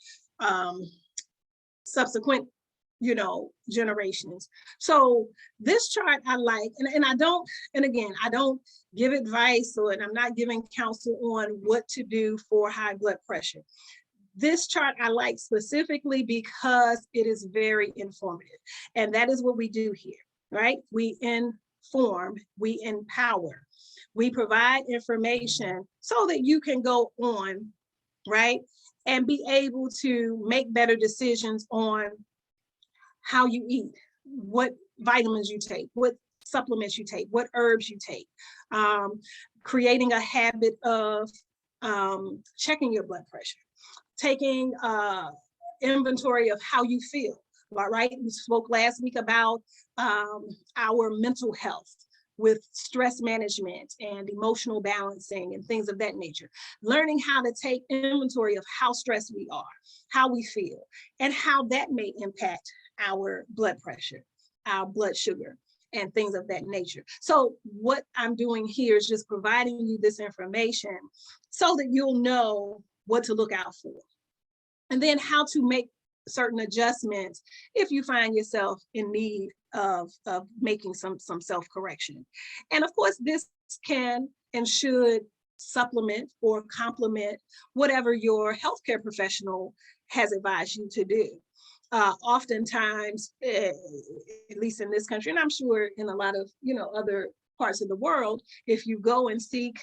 J: subsequent, generations. So this chart I like, and I don't, and again, I don't give advice and I'm not giving counsel on what to do for high blood pressure. This chart I like specifically because it is very informative. And that is what we do here, right? We inform, we empower, we provide information so that you can go on, right? And be able to make better decisions on how you eat, what vitamins you take, what supplements you take, what herbs you take, creating a habit of checking your blood pressure, taking inventory of how you feel, right? We spoke last week about our mental health with stress management and emotional balancing and things of that nature. Learning how to take inventory of how stressed we are, how we feel, and how that may impact our blood pressure, our blood sugar, and things of that nature. So what I'm doing here is just providing you this information so that you'll know what to look out for, and then how to make certain adjustments if you find yourself in need of making some self-correction. And of course, this can and should supplement or complement whatever your healthcare professional has advised you to do. Oftentimes, at least in this country, and I'm sure in a lot of other parts of the world, if you go and seek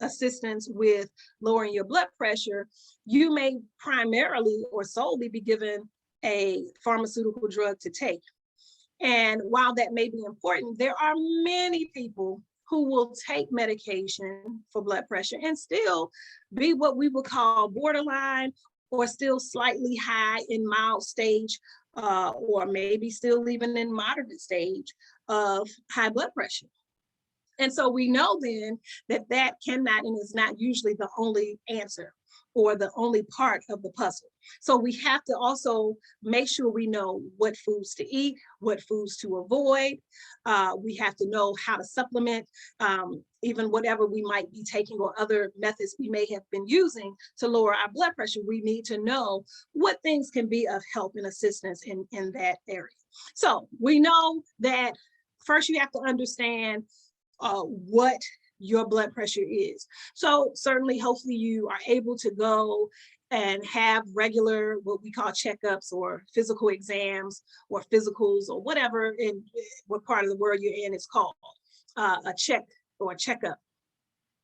J: assistance with lowering your blood pressure, you may primarily or solely be given a pharmaceutical drug to take. And while that may be important, there are many people who will take medication for blood pressure and still be what we would call borderline or still slightly high in mild stage, or maybe still even in moderate stage of high blood pressure. And so we know then that that cannot and is not usually the only answer or the only part of the puzzle. So we have to also make sure we know what foods to eat, what foods to avoid. We have to know how to supplement even whatever we might be taking or other methods we may have been using to lower our blood pressure. We need to know what things can be of help and assistance in that area. So we know that first you have to understand what your blood pressure is. So certainly, hopefully you are able to go and have regular, what we call checkups or physical exams or physicals or whatever in what part of the world you're in is called a check or a checkup.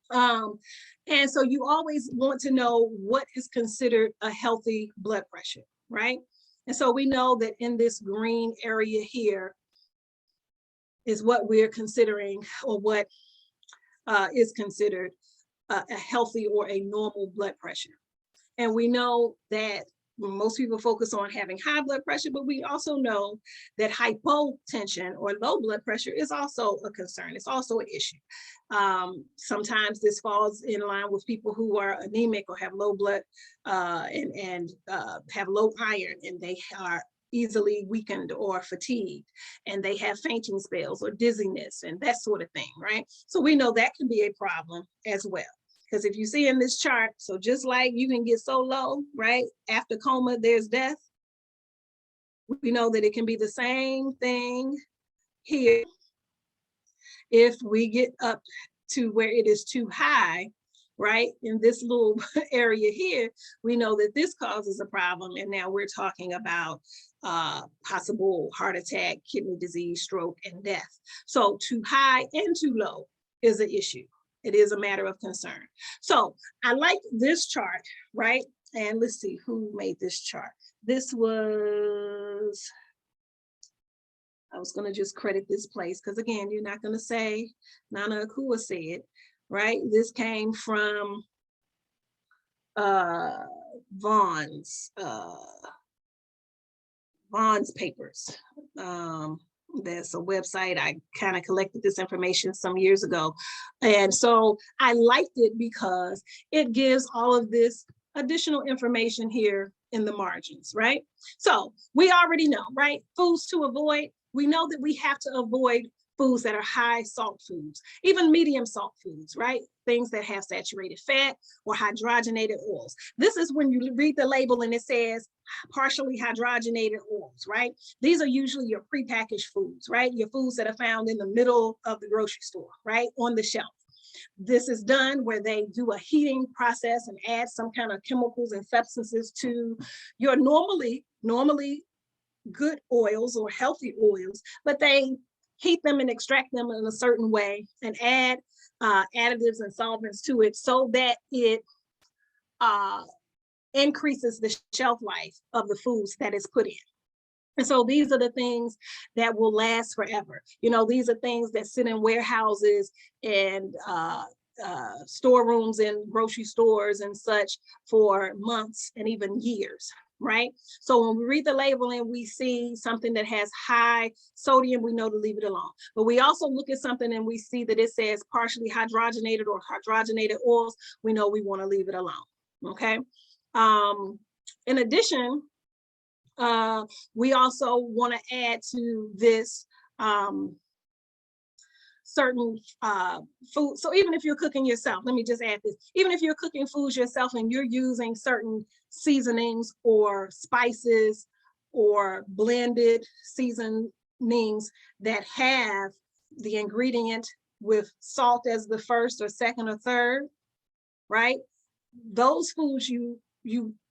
J: And so you always want to know what is considered a healthy blood pressure, right? And so we know that in this green area here is what we're considering or what is considered a healthy or a normal blood pressure. And we know that most people focus on having high blood pressure, but we also know that hypotension or low blood pressure is also a concern. It's also an issue. Sometimes this falls in line with people who are anemic or have low blood and have low iron, and they are easily weakened or fatigued, and they have fainting spells or dizziness and that sort of thing, right? So we know that can be a problem as well. Because if you see in this chart, so just like you can get so low, right? After coma, there's death. We know that it can be the same thing here. If we get up to where it is too high, right? In this little area here, we know that this causes a problem. And now we're talking about possible heart attack, kidney disease, stroke, and death. So too high and too low is an issue. It is a matter of concern. So I like this chart, right? And let's see who made this chart. This was, I was gonna just credit this place because again, you're not gonna say Nana Akua said, right? This came from Vaughn's papers. There's a website. I kind of collected this information some years ago. And so I liked it because it gives all of this additional information here in the margins, right? So we already know, right? Foods to avoid. We know that we have to avoid foods that are high salt foods, even medium salt foods, right? Things that have saturated fat or hydrogenated oils. This is when you read the label and it says partially hydrogenated oils, right? These are usually your prepackaged foods, right? Your foods that are found in the middle of the grocery store, right? On the shelf. This is done where they do a heating process and add some kind of chemicals and substances to your normally good oils or healthy oils, but they heat them and extract them in a certain way and add additives and solvents to it so that it increases the shelf life of the foods that is put in. And so these are the things that will last forever. You know, these are things that sit in warehouses and storerooms in grocery stores and such for months and even years, right? So when we read the label and we see something that has high sodium, we know to leave it alone. But we also look at something and we see that it says partially hydrogenated or hydrogenated oils, we know we want to leave it alone, okay? In addition, we also want to add to this certain food. So even if you're cooking yourself, let me just add this, even if you're cooking foods yourself and you're using certain seasonings or spices or blended seasonings that have the ingredient with salt as the first or second or third, right? Those foods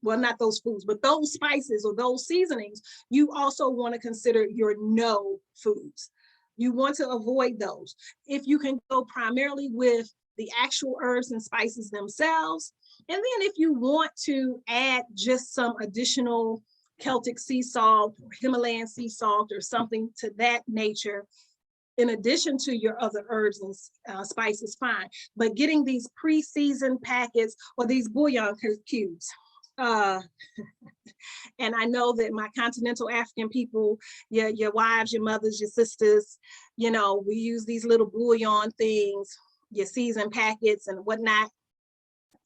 J: well, not those foods, but those spices or those seasonings, you also want to consider your no foods. You want to avoid those. If you can go primarily with the actual herbs and spices themselves. And then if you want to add just some additional Celtic sea salt or Himalayan sea salt or something to that nature, in addition to your other herbs and spices, fine. But getting these pre-seasoned packets or these bouillon cubes, and I know that my continental African people, your wives, your mothers, your sisters, you know, we use these little bouillon things, your seasoned packets and whatnot,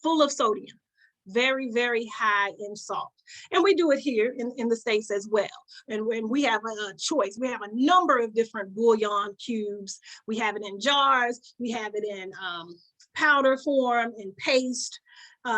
J: full of sodium, very, very high in salt. And we do it here in the States as well. And when we have a choice, we have a number of different bouillon cubes. We have it in jars, we have it in powder form, in paste,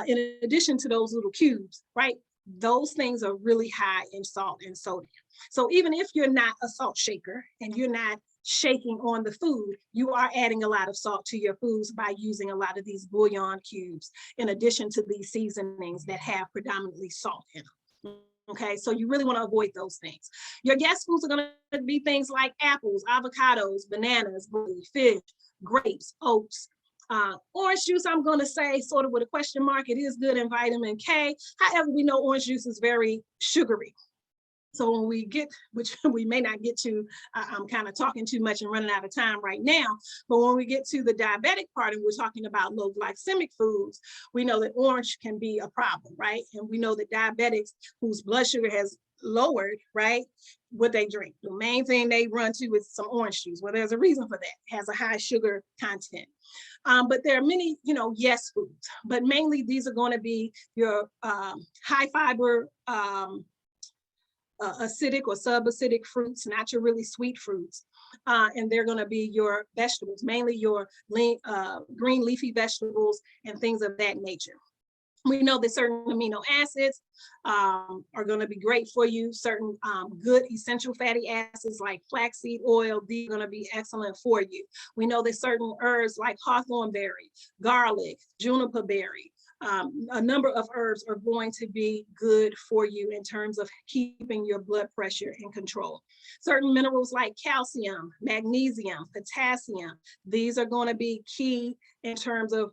J: in addition to those little cubes, right? Those things are really high in salt and sodium. So even if you're not a salt shaker and you're not shaking on the food, you are adding a lot of salt to your foods by using a lot of these bouillon cubes, in addition to these seasonings that have predominantly salt in them. Okay, so you really want to avoid those things. Your guest foods are going to be things like apples, avocados, bananas, fish, grapes, oats. Orange juice, I'm going to say, sort of with a question mark, it is good in vitamin K. However, we know orange juice is very sugary. So when we get, which we may not get to, I'm kind of talking too much and running out of time right now, but when we get to the diabetic part and we're talking about low glycemic foods, we know that orange can be a problem, right? And we know that diabetics whose blood sugar has lowered, right, what they drink, the main thing they run to is some orange juice. Well, there's a reason for that. It has a high sugar content. But there are many, you know, yes foods, but mainly these are going to be your high fiber, acidic or subacidic fruits, not your really sweet fruits. And they're going to be your vegetables, mainly your green leafy vegetables and things of that nature. We know that certain amino acids are going to be great for you. Certain good essential fatty acids like flaxseed oil, these are going to be excellent for you. We know that certain herbs like hawthorn berry, garlic, juniper berry, a number of herbs are going to be good for you in terms of keeping your blood pressure in control. Certain minerals like calcium, magnesium, potassium, these are going to be key in terms of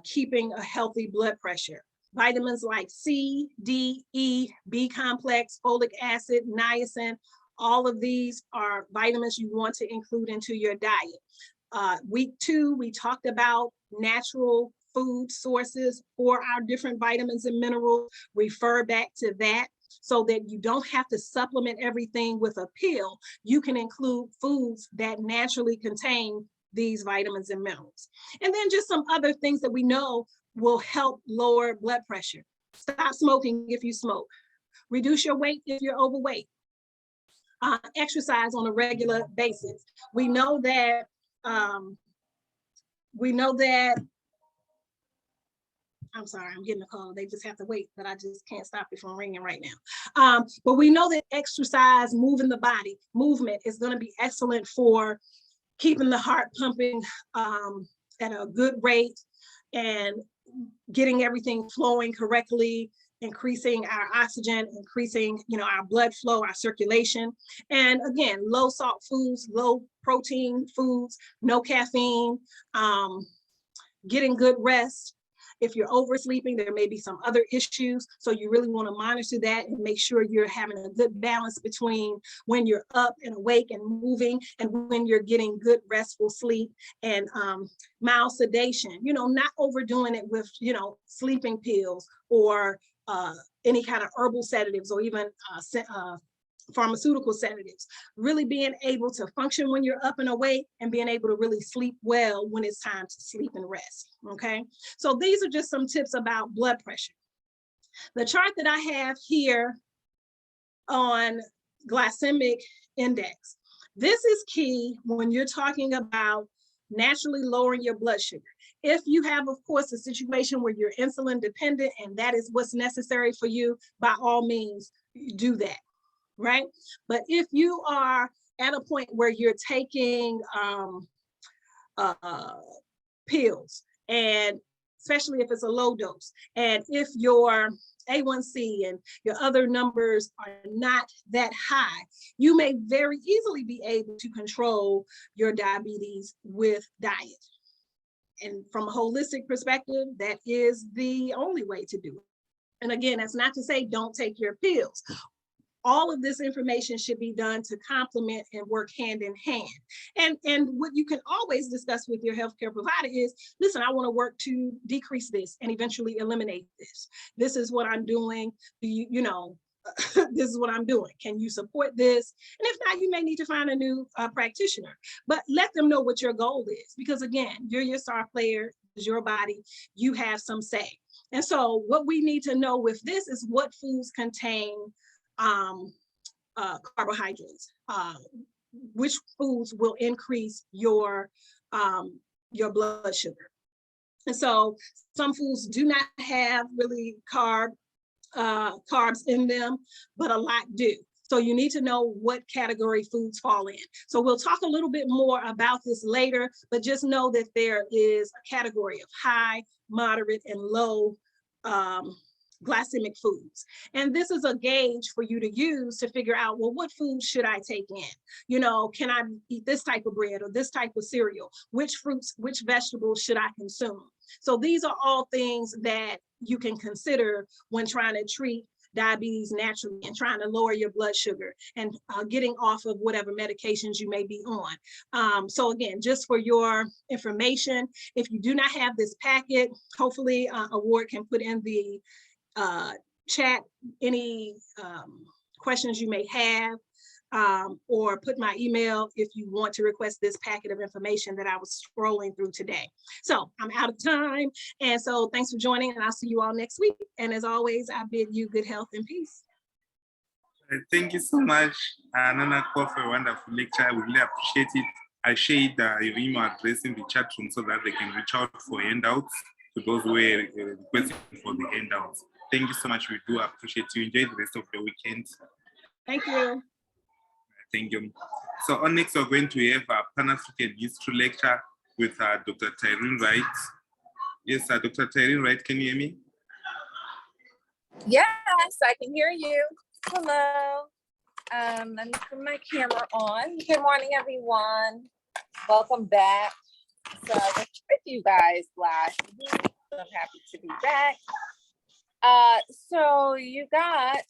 J: keeping a healthy blood pressure. Vitamins like C, D, E, B complex, folic acid, niacin, all of these are vitamins you want to include into your diet. Week 2, we talked about natural food sources for our different vitamins and minerals. Refer back to that so that you don't have to supplement everything with a pill. You can include foods that naturally contain these vitamins and minerals. And then just some other things that we know will help lower blood pressure. Stop smoking if you smoke. Reduce your weight if you're overweight. Exercise on a regular basis. We know that I'm sorry, I'm getting a call. They just have to wait, but I just can't stop it from ringing right now. But we know that exercise, moving the body, movement is going to be excellent for keeping the heart pumping at a good rate and getting everything flowing correctly, increasing our oxygen, increasing, you know, our blood flow, our circulation. And again, low salt foods, low protein foods, no caffeine, getting good rest. If you're oversleeping, there may be some other issues. So you really want to monitor that and make sure you're having a good balance between when you're up and awake and moving and when you're getting good restful sleep and mild sedation, you know, not overdoing it with, you know, sleeping pills or any kind of herbal sedatives or even pharmaceutical sedatives. Really being able to function when you're up and awake and being able to really sleep well when it's time to sleep and rest, okay? So these are just some tips about blood pressure. The chart that I have here on glycemic index, this is key when you're talking about naturally lowering your blood sugar. If you have, of course, a situation where you're insulin dependent and that is what's necessary for you, by all means, do that. Right? But if you are at a point where you're taking pills, and especially if it's a low dose, and if your A1C and your other numbers are not that high, you may very easily be able to control your diabetes with diet. And from a holistic perspective, that is the only way to do it. And again, that's not to say don't take your pills. All of this information should be done to complement and work hand in hand. And what you can always discuss with your healthcare provider is, listen, I want to work to decrease this and eventually eliminate this. This is what I'm doing. Do you know, this is what I'm doing. Can you support this? And if not, you may need to find a new practitioner, but let them know what your goal is. Because again, you're your star player, it's your body, you have some say. And so what we need to know with this is what foods contain carbohydrates, which foods will increase your blood sugar. And so some foods do not have really carbs in them, but a lot do. So you need to know what category foods fall in. So we'll talk a little bit more about this later, but just know that there is a category of high, moderate, and low glycemic foods. And this is a gauge for you to use to figure out, well, what foods should I take in? You know, can I eat this type of bread or this type of cereal? Which fruits, which vegetables should I consume? So these are all things that you can consider when trying to treat diabetes naturally and trying to lower your blood sugar and getting off of whatever medications you may be on. So again, just for your information, if you do not have this packet, hopefully Award can put in the chat any questions you may have, or put my email if you want to request this packet of information that I was scrolling through today. So I'm out of time. And so thanks for joining, and I'll see you all next week. And as always, I bid you good health and peace.
A: Thank you so much, Nana, for a wonderful lecture. I really appreciate it. I shared your email address in the chat room so that they can reach out for handouts to those who are requesting for the handouts. Thank you so much. We do appreciate you. Enjoy the rest of the weekend.
J: Thank you.
A: Thank you. So on next, we're going to have a Pan-African history lecture with Dr. Tyrone Wright. Yes, Dr. Tyrone Wright, can you hear me?
K: Yes, I can hear you. Hello. Let me put my camera on. Good morning, everyone. Welcome back. So I was with you guys last week. So I'm happy to be back. So you got,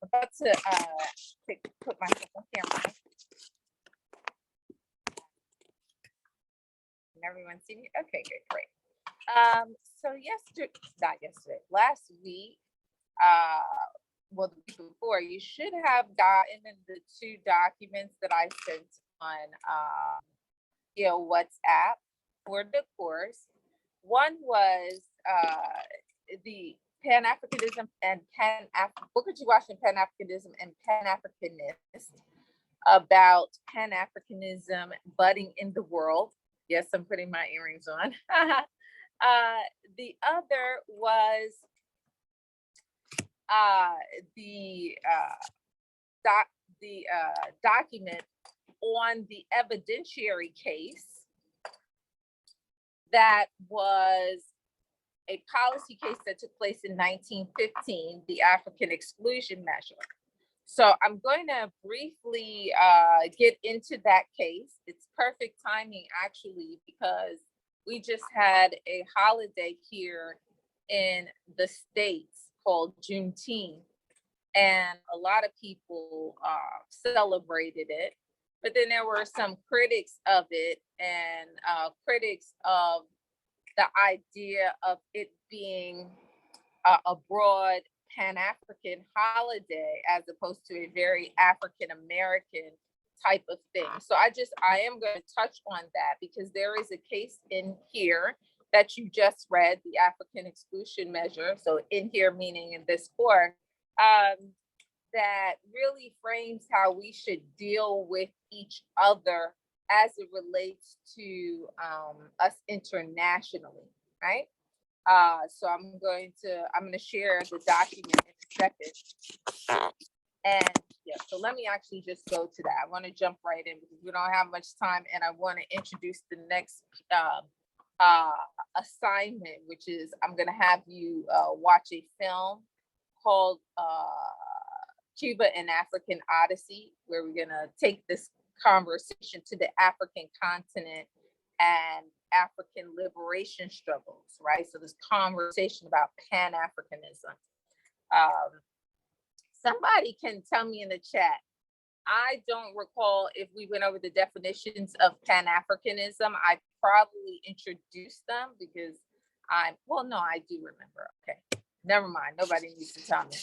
K: I'm about to put myself on camera. Can everyone see me? Okay, good, great. So last week, well, the week before, you should have gotten the 2 documents that I sent on WhatsApp for the course. One was the Pan-Africanism and Booker T. Washington Pan-Africanism and Pan-Africanist, about Pan-Africanism budding in the world. Yes, I'm putting my earrings on. The other was the document on the evidentiary case that was a policy case that took place in 1915, the African exclusion measure. So I'm going to briefly get into that case. It's perfect timing, actually, because we just had a holiday here in the States called Juneteenth, and a lot of people celebrated it. But then there were some critics of it, and critics of the idea of it being a broad Pan-African holiday as opposed to a very African-American type of thing. So I am going to touch on that because there is a case in here that you just read, the African exclusion measure. So in here, meaning in this court, that really frames how we should deal with each other as it relates to us internationally, right? So I'm going to share the document in a second. And yeah, so let me actually just go to that. I want to jump right in because we don't have much time, and I want to introduce the next assignment, which is I'm going to have you watch a film called Cuba and African Odyssey, where we're going to take this conversation to the African continent and African liberation struggles, right? So this conversation about Pan-Africanism. Somebody can tell me in the chat. I don't recall if we went over the definitions of Pan-Africanism. I probably introduced them because I do remember. Okay, never mind. Nobody needs to tell me.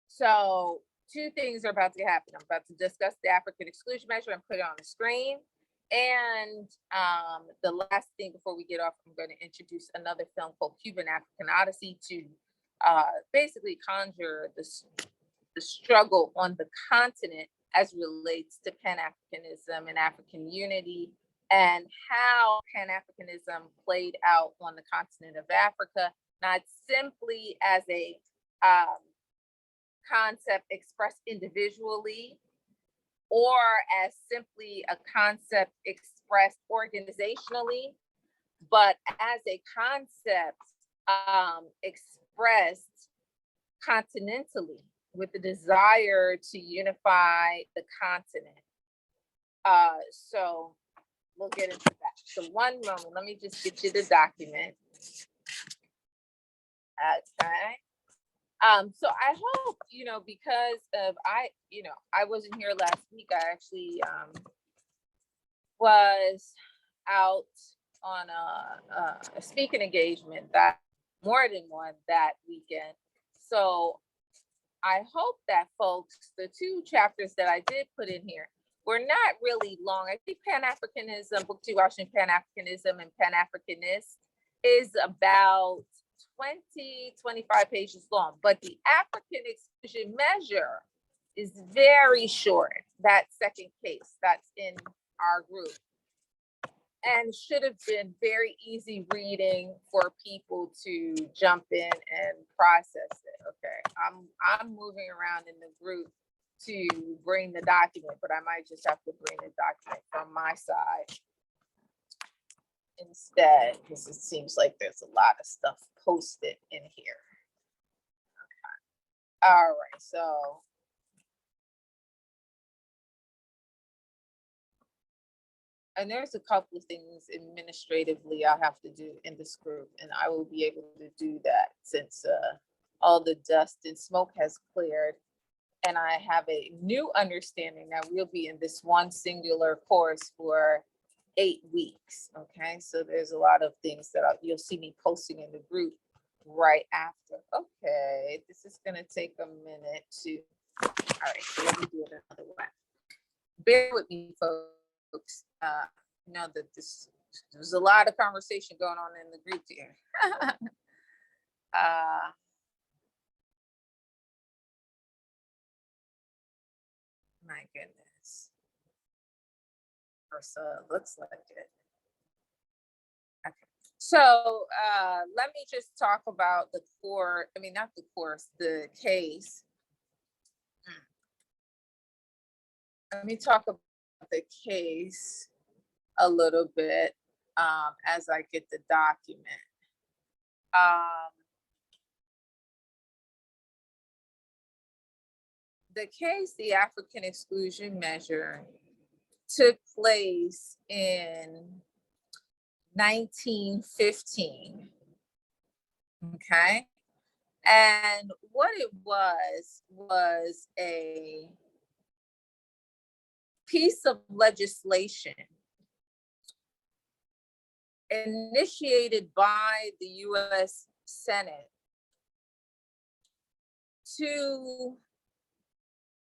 K: So two things are about to happen. I'm about to discuss the African exclusion measure and put it on the screen. And the last thing before we get off, I'm going to introduce another film called Cuban African Odyssey to basically conjure the struggle on the continent as relates to Pan-Africanism and African unity, and how Pan-Africanism played out on the continent of Africa, not simply as a concept expressed individually or as simply a concept expressed organizationally, but as a concept expressed continentally with the desire to unify the continent. So we'll get into that. So one moment, let me just get you the document. Okay. So I hope, because of I wasn't here last week. I actually was out on a speaking engagement, that more than one that weekend. So I hope that folks, the two chapters that I did put in here were not really long. I think Pan-Africanism, Book 2, Washington Pan-Africanism and Pan-Africanist is about 25 pages long, but the African exclusion measure is very short. That second case that's in our group, and should have been very easy reading for people to jump in and process it. Okay, I'm moving around in the group to bring the document, but I might just have to bring the document from my side instead, because it seems like there's a lot of stuff posted in here. Okay. All right, so and there's a couple of things administratively I'll have to do in this group, and I will be able to do that since all the dust and smoke has cleared. And I have a new understanding that we'll be in this one singular course for 8 weeks. Okay, so there's a lot of things that you'll see me posting in the group right after. Okay, this is going to take a minute to. All right, so let me do it another way. Bear with me, folks. Know that there's a lot of conversation going on in the group here. My goodness. Or so it looks like it. Okay. So let me just talk about the core, not the course, the case. Let me talk about the case a little bit as I get the document. The case, the African exclusion measure, took place in 1915. Okay. And what it was a piece of legislation initiated by the US Senate to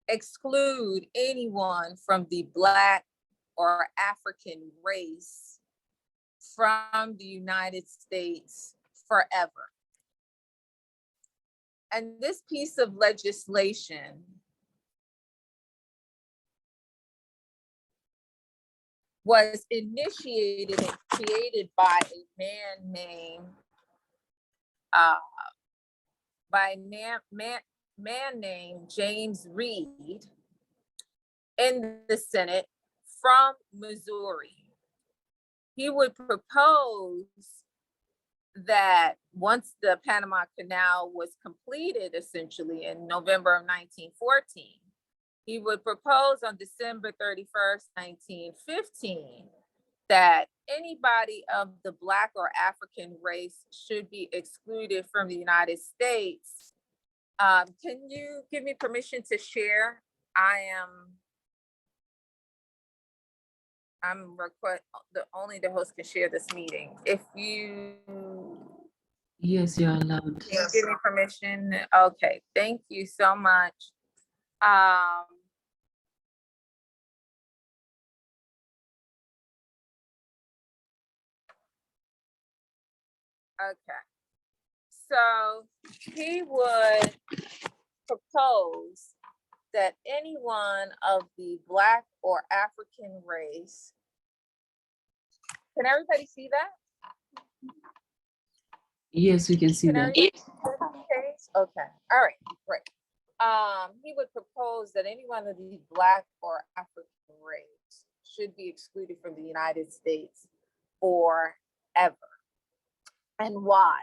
K: exclude anyone from the Black or African race from the United States forever. And this piece of legislation was initiated and created by a man named James Reed in the Senate from Missouri. He would propose that once the Panama Canal was completed, essentially in November of 1914, he would propose on December 31st, 1915, that anybody of the Black or African race should be excluded from the United States. Can you give me permission to share? Only the host can share this meeting. If you
D: Yes, you're allowed.
K: give me permission. Okay, thank you so much. Okay, so he would propose that anyone of the Black or African race, can everybody see that?
D: Yes, we can see that.
K: Okay, all right, great. He would propose that anyone of the Black or African race should be excluded from the United States forever. And why?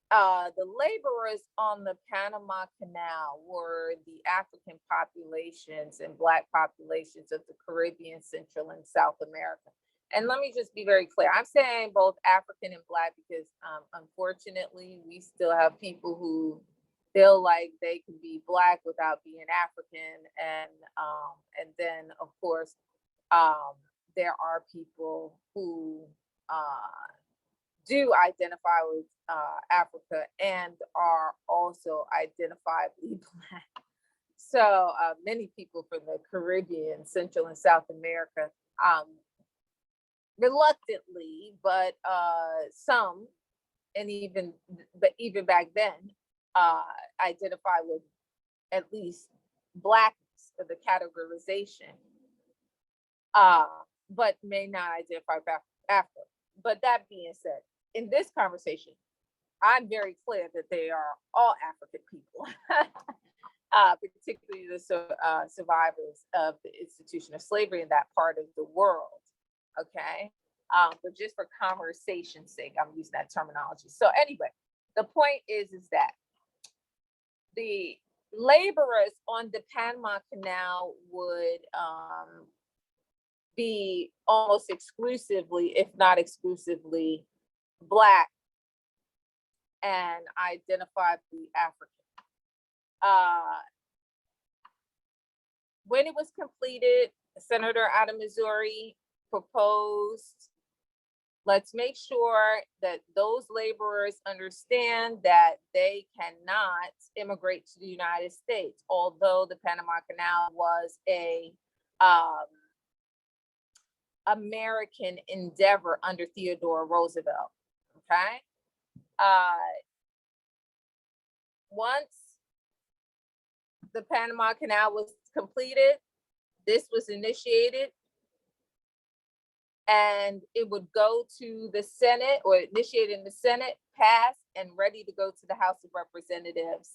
K: The laborers on the Panama Canal were the African populations and Black populations of the Caribbean, Central, and South America. And let me just be very clear. I'm saying both African and Black because unfortunately, we still have people who feel like they can be Black without being African. And then, of course, there are people who do identify with Africa and are also identifiably Black. So many people from the Caribbean, Central and South America, reluctantly, but some, and even back then, identify with at least Blackness or the categorization, but may not identify with Africa. But that being said, in this conversation, I'm very clear that they are all African people, particularly the survivors of the institution of slavery in that part of the world. Okay, but just for conversation's sake, I'm using that terminology. So anyway, the point is that the laborers on the Panama Canal would be almost exclusively, if not exclusively, Black and identifiably African. When it was completed, a senator out of Missouri proposed, let's make sure that those laborers understand that they cannot immigrate to the United States, although the Panama Canal was a American endeavor under Theodore Roosevelt. Okay. Once the Panama Canal was completed, this was initiated, and it would go to the Senate, or initiated in the Senate, passed, and ready to go to the House of Representatives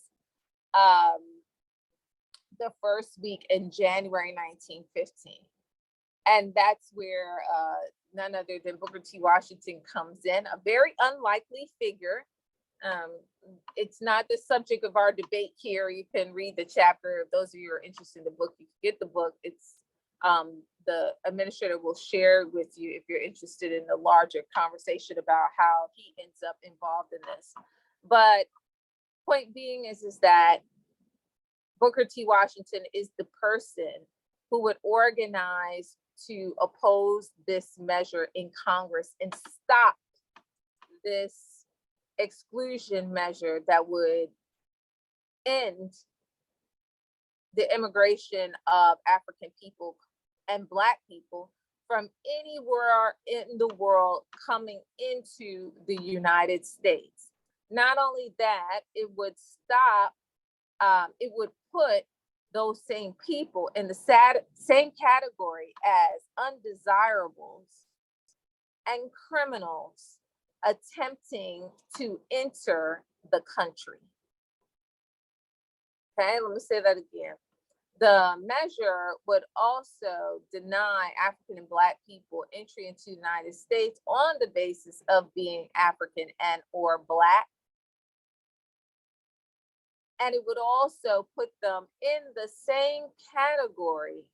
K: the first week in January 1915. And that's where none other than Booker T. Washington comes in, a very unlikely figure. It's not the subject of our debate here. You can read the chapter. If those of you who are interested in the book, you can get the book. It's the administrator will share with you if you're interested in the larger conversation about how he ends up involved in this. But point being is that Booker T. Washington is the person who would organize to oppose this measure in Congress and stop this exclusion measure that would end the immigration of African people and Black people from anywhere in the world coming into the United States. Not only that, it would stop, it would put those same people in the same category as undesirables and criminals attempting to enter the country. Okay, let me say that again. The measure would also deny African and Black people entry into the United States on the basis of being African and or Black, And it would also put them in the same category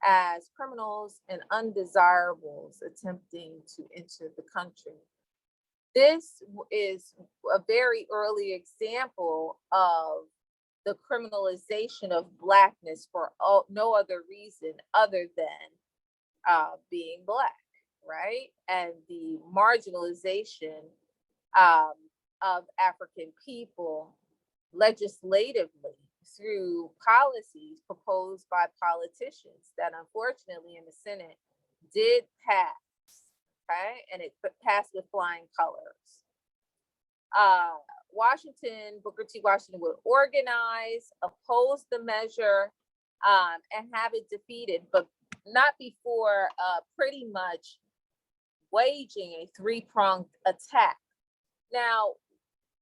K: as criminals and undesirables attempting to enter the country. This is a very early example of the criminalization of Blackness for no other reason other than being Black, right? And the marginalization of African people legislatively through policies proposed by politicians that unfortunately in the Senate did pass, okay? And it passed with flying colors. Booker T. Washington would organize, oppose the measure, and have it defeated, but not before pretty much waging a three-pronged attack. Now,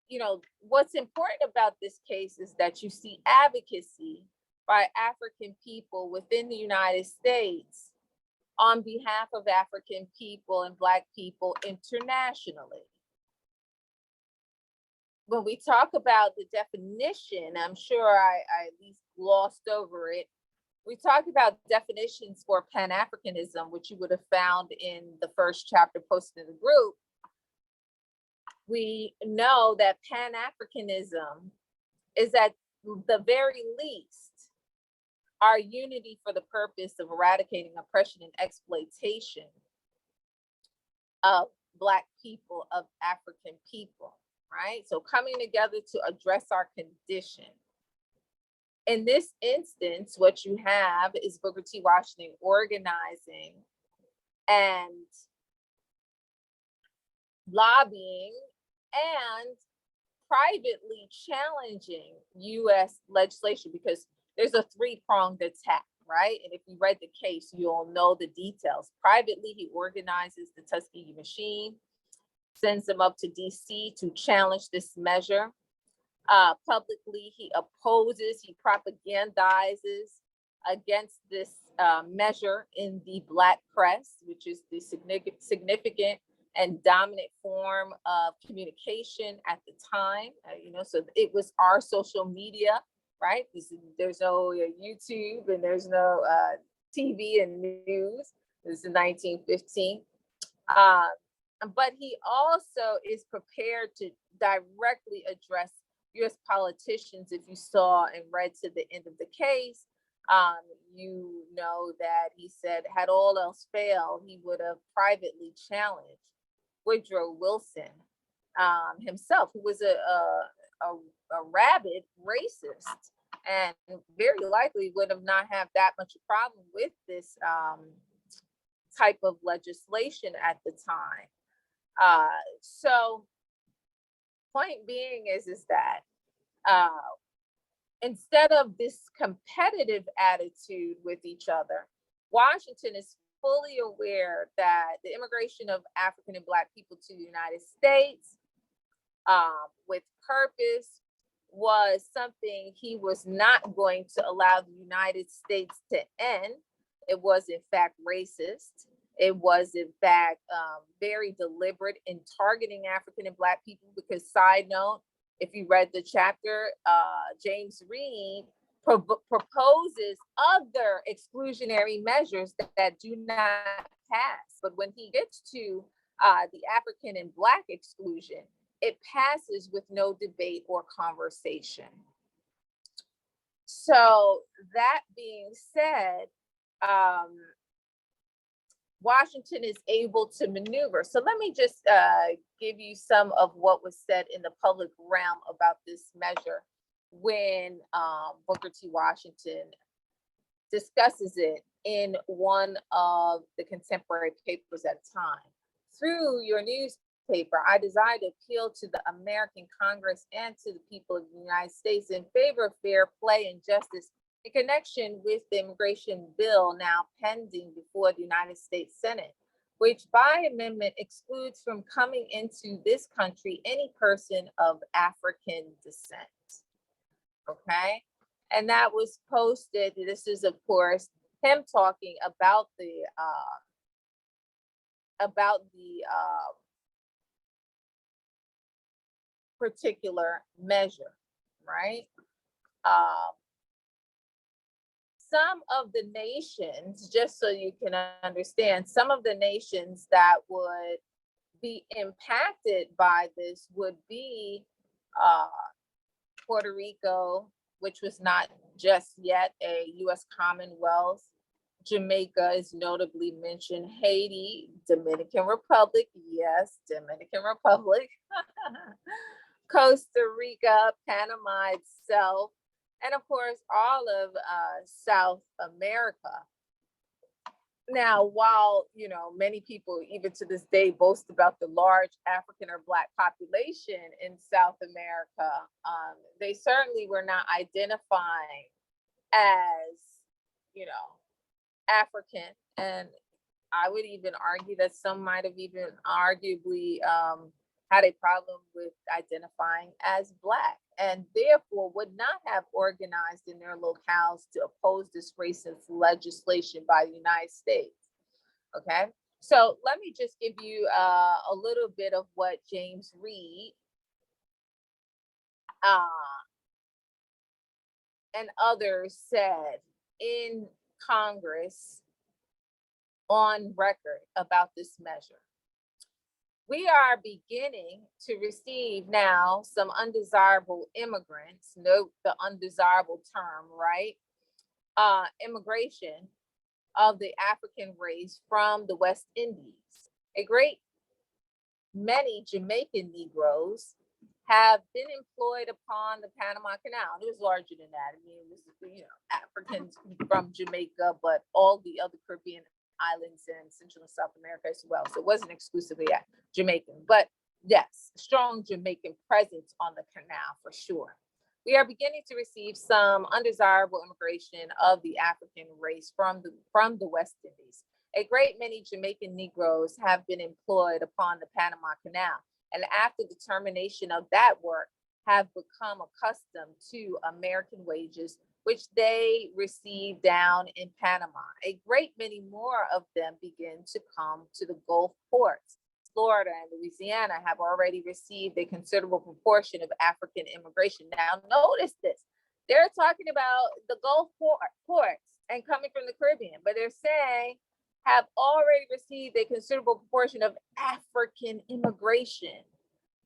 K: you know, what's important about this case is that you see advocacy by African people within the United States on behalf of African people and Black people internationally. When we talk about the definition, I'm sure I at least glossed over it. We talked about definitions for Pan-Africanism, which you would have found in the first chapter posted in the group. We know that Pan-Africanism is at the very least our unity for the purpose of eradicating oppression and exploitation of Black people, of African people, right? So coming together to address our condition. In this instance, what you have is Booker T. Washington organizing and lobbying and privately challenging US legislation, because there's a three-pronged attack, right? And if you read the case, you'll know the details. Privately, he organizes the Tuskegee machine, sends them up to DC to challenge this measure. Publicly, he opposes, he propagandizes against this measure in the Black press, which is the significant and dominant form of communication at the time. So it was our social media, right? There's no YouTube and there's no TV and news. This is 1915. But he also is prepared to directly address US politicians. If you saw and read to the end of the case, you know that he said, had all else failed, he would have privately challenged Woodrow Wilson himself, who was a rabid racist and very likely would have not have that much problem with this type of legislation at the time. So point being is that instead of this competitive attitude with each other, Washington is fully aware that the immigration of African and Black people to the United States with purpose was something he was not going to allow the United States to end. It was in fact racist. It was in fact very deliberate in targeting African and Black people, because side note, if you read the chapter, James Reed proposes other exclusionary measures that do not pass. But when he gets to the African and Black exclusion, it passes with no debate or conversation. So that being said, Washington is able to maneuver. So let me just give you some of what was said in the public realm about this measure when Booker T. Washington discusses it in one of the contemporary papers at the time. Through your newspaper, I desire to appeal to the American Congress and to the people of the United States in favor of fair play and justice in connection with the immigration bill now pending before the United States Senate, which by amendment excludes from coming into this country any person of African descent. Okay, and that was posted. This is, of course, him talking about the particular measure, right? some of the nations, just so you can understand, some of the nations that would be impacted by this would be Puerto Rico, which was not just yet a U.S. Commonwealth. Jamaica is notably mentioned. Haiti, Dominican Republic, yes, Dominican Republic. Costa Rica, Panama itself, and of course, all of South America. Now, while, you know, many people, even to this day, boast about the large African or Black population in South America, they certainly were not identifying as, you know, African. And I would even argue that some might have even arguably had a problem with identifying as Black, and therefore would not have organized in their locales to oppose this racist legislation by the United States. Okay, so let me just give you a little bit of what James Reed and others said in Congress on record about this measure. We are beginning to receive now some undesirable immigrants, note the undesirable term, right? Immigration of the African race from the West Indies. A great many Jamaican Negroes have been employed upon the Panama Canal. It was larger than that. I mean, this is, you know, Africans from Jamaica, but all the other Caribbean islands in Central and South America as well. So it wasn't exclusively Jamaican, but yes, strong Jamaican presence on the canal for sure. We are beginning to receive some undesirable immigration of the African race from the West Indies. A great many Jamaican Negroes have been employed upon the Panama Canal, and after the termination of that work, have become accustomed to American wages, which they receive down in Panama. A great many more of them begin to come to the Gulf ports. Florida and Louisiana have already received a considerable proportion of African immigration. Now, notice this. They're talking about the Gulf ports and coming from the Caribbean, but they're saying have already received a considerable proportion of African immigration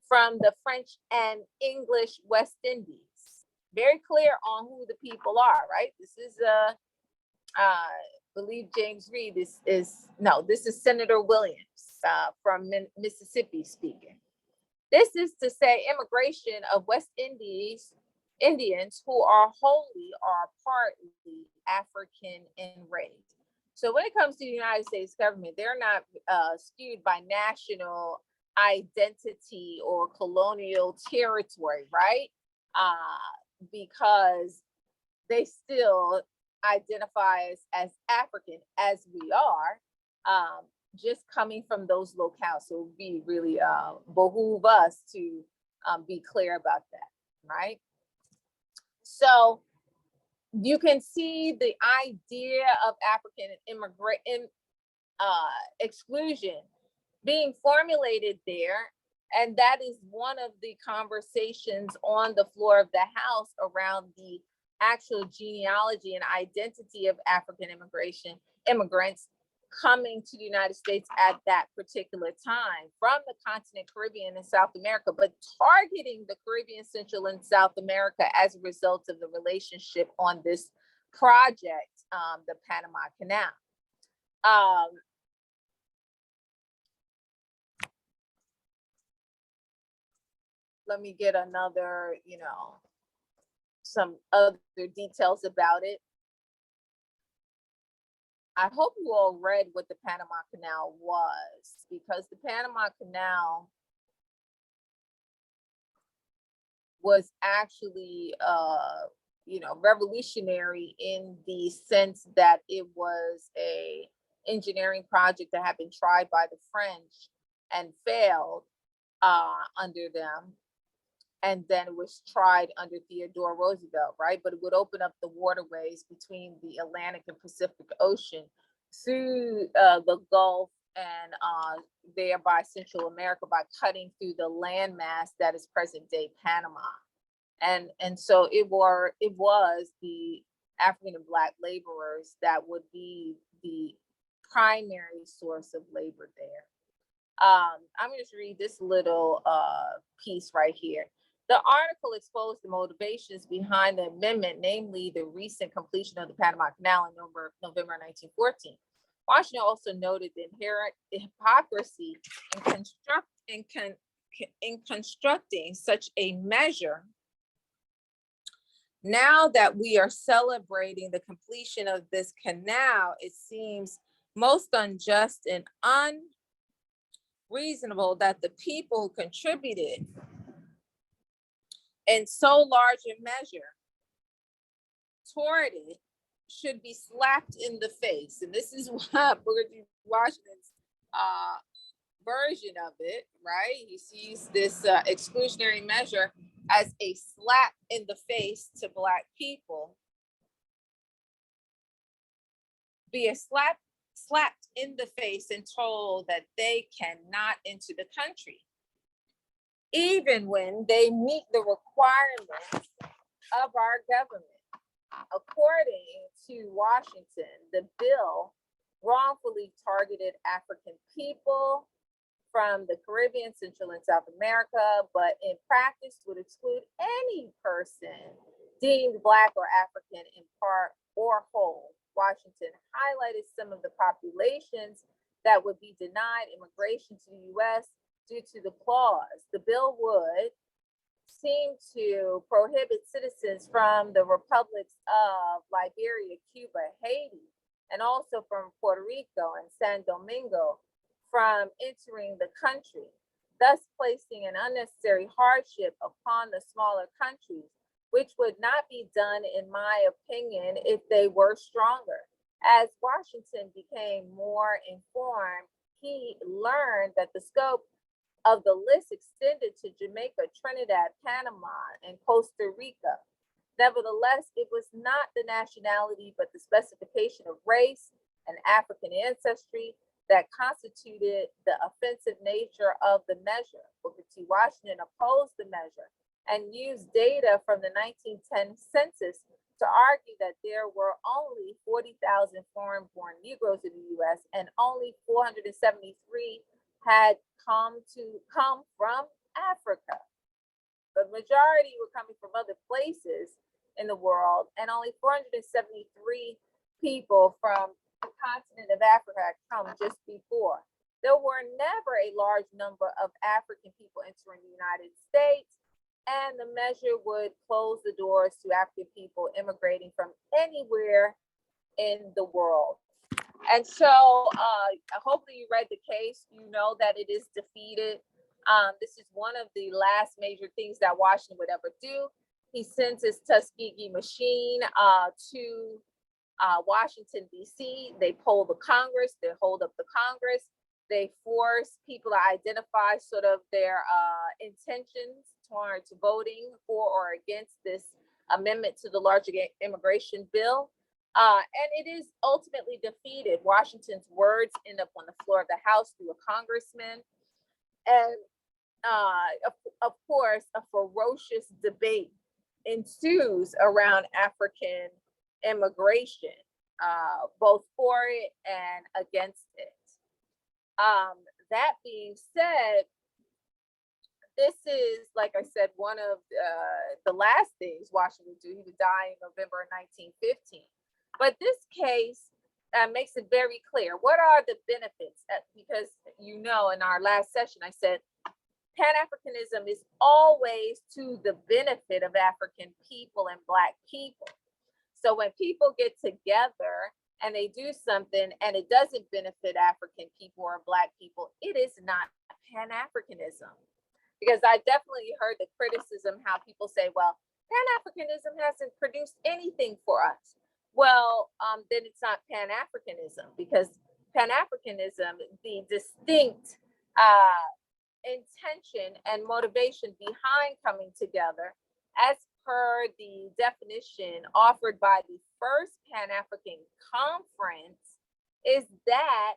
K: from the French and English West Indies. Very clear on who the people are, right? This is believe James Reed is Senator Williams from Mississippi speaking. This is to say immigration of West Indians who are wholly or partly African in race. So when it comes to the United States government, they're not skewed by national identity or colonial territory, right? Because they still identify as African, as we are, just coming from those locales. So it would be really behoove us to be clear about that, right? So you can see the idea of African exclusion being formulated there. And that is one of the conversations on the floor of the House around the actual genealogy and identity of African immigrants coming to the United States at that particular time from the continent Caribbean and South America, but targeting the Caribbean, Central and South America as a result of the relationship on this project, the Panama Canal. Let me get another, some other details about it. I hope you all read what the Panama Canal was, because the Panama Canal was actually, revolutionary in the sense that it was a engineering project that had been tried by the French and failed under them. And then it was tried under Theodore Roosevelt, right? But it would open up the waterways between the Atlantic and Pacific Ocean through the Gulf and thereby Central America by cutting through the landmass that is present day Panama. And so it was the African and Black laborers that would be the primary source of labor there. I'm going to read this little piece right here. The article exposed the motivations behind the amendment, namely the recent completion of the Panama Canal in November 1914. Washington also noted the inherent hypocrisy in constructing such a measure. Now that we are celebrating the completion of this canal, it seems most unjust and unreasonable that the people who contributed in so large a measure toward it should be slapped in the face. And this is what Booker T. Washington's version of it, right? He sees this exclusionary measure as a slap in the face to Black people. Be a slapped in the face and told that they cannot enter the country, even when they meet the requirements of our government. According to Washington, the bill wrongfully targeted African people from the Caribbean, Central and South America, but in practice would exclude any person deemed Black or African in part or whole. Washington highlighted some of the populations that would be denied immigration to the U.S. due to the clause. The bill would seem to prohibit citizens from the republics of Liberia, Cuba, Haiti, and also from Puerto Rico and San Domingo from entering the country, thus placing an unnecessary hardship upon the smaller countries, which would not be done, in my opinion, if they were stronger. As Washington became more informed, he learned that the scope of the list extended to Jamaica, Trinidad, Panama, and Costa Rica. Nevertheless, it was not the nationality, but the specification of race and African ancestry that constituted the offensive nature of the measure. Booker T. Washington opposed the measure and used data from the 1910 census to argue that there were only 40,000 foreign-born Negroes in the U.S. and only 473 had come from Africa. The majority were coming from other places in the world, and only 473 people from the continent of Africa had come just before. There were never a large number of African people entering the United States, and the measure would close the doors to African people immigrating from anywhere in the world. And so hopefully you read the case, you know that it is defeated. This is one of the last major things that Washington would ever do. He sends his Tuskegee machine to Washington, D.C. They poll the Congress, they hold up the Congress, they force people to identify sort of their intentions towards voting for or against this amendment to the larger immigration bill. And it is ultimately defeated. Washington's words end up on the floor of the House through a congressman. And of course, a ferocious debate ensues around African immigration, both for it and against it. That being said, this is, like I said, one of the last things Washington would do. He would die in November 1915. But this case makes it very clear. What are the benefits? Because, you know, in our last session, I said, Pan-Africanism is always to the benefit of African people and Black people. So when people get together and they do something and it doesn't benefit African people or Black people, it is not Pan-Africanism. Because I definitely heard the criticism how people say, well, Pan-Africanism hasn't produced anything for us. Well, then it's not Pan-Africanism, because Pan-Africanism, the distinct intention and motivation behind coming together, as per the definition offered by the first Pan-African Conference, is that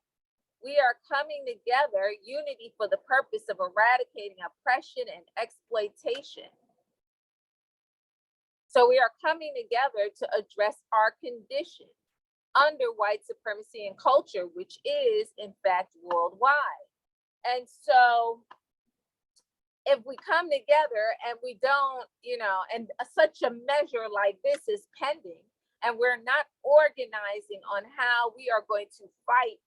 K: we are coming together, unity for the purpose of eradicating oppression and exploitation. So we are coming together to address our condition under white supremacy and culture, which is in fact worldwide. And so if we come together and we don't, and such a measure like this is pending, and we're not organizing on how we are going to fight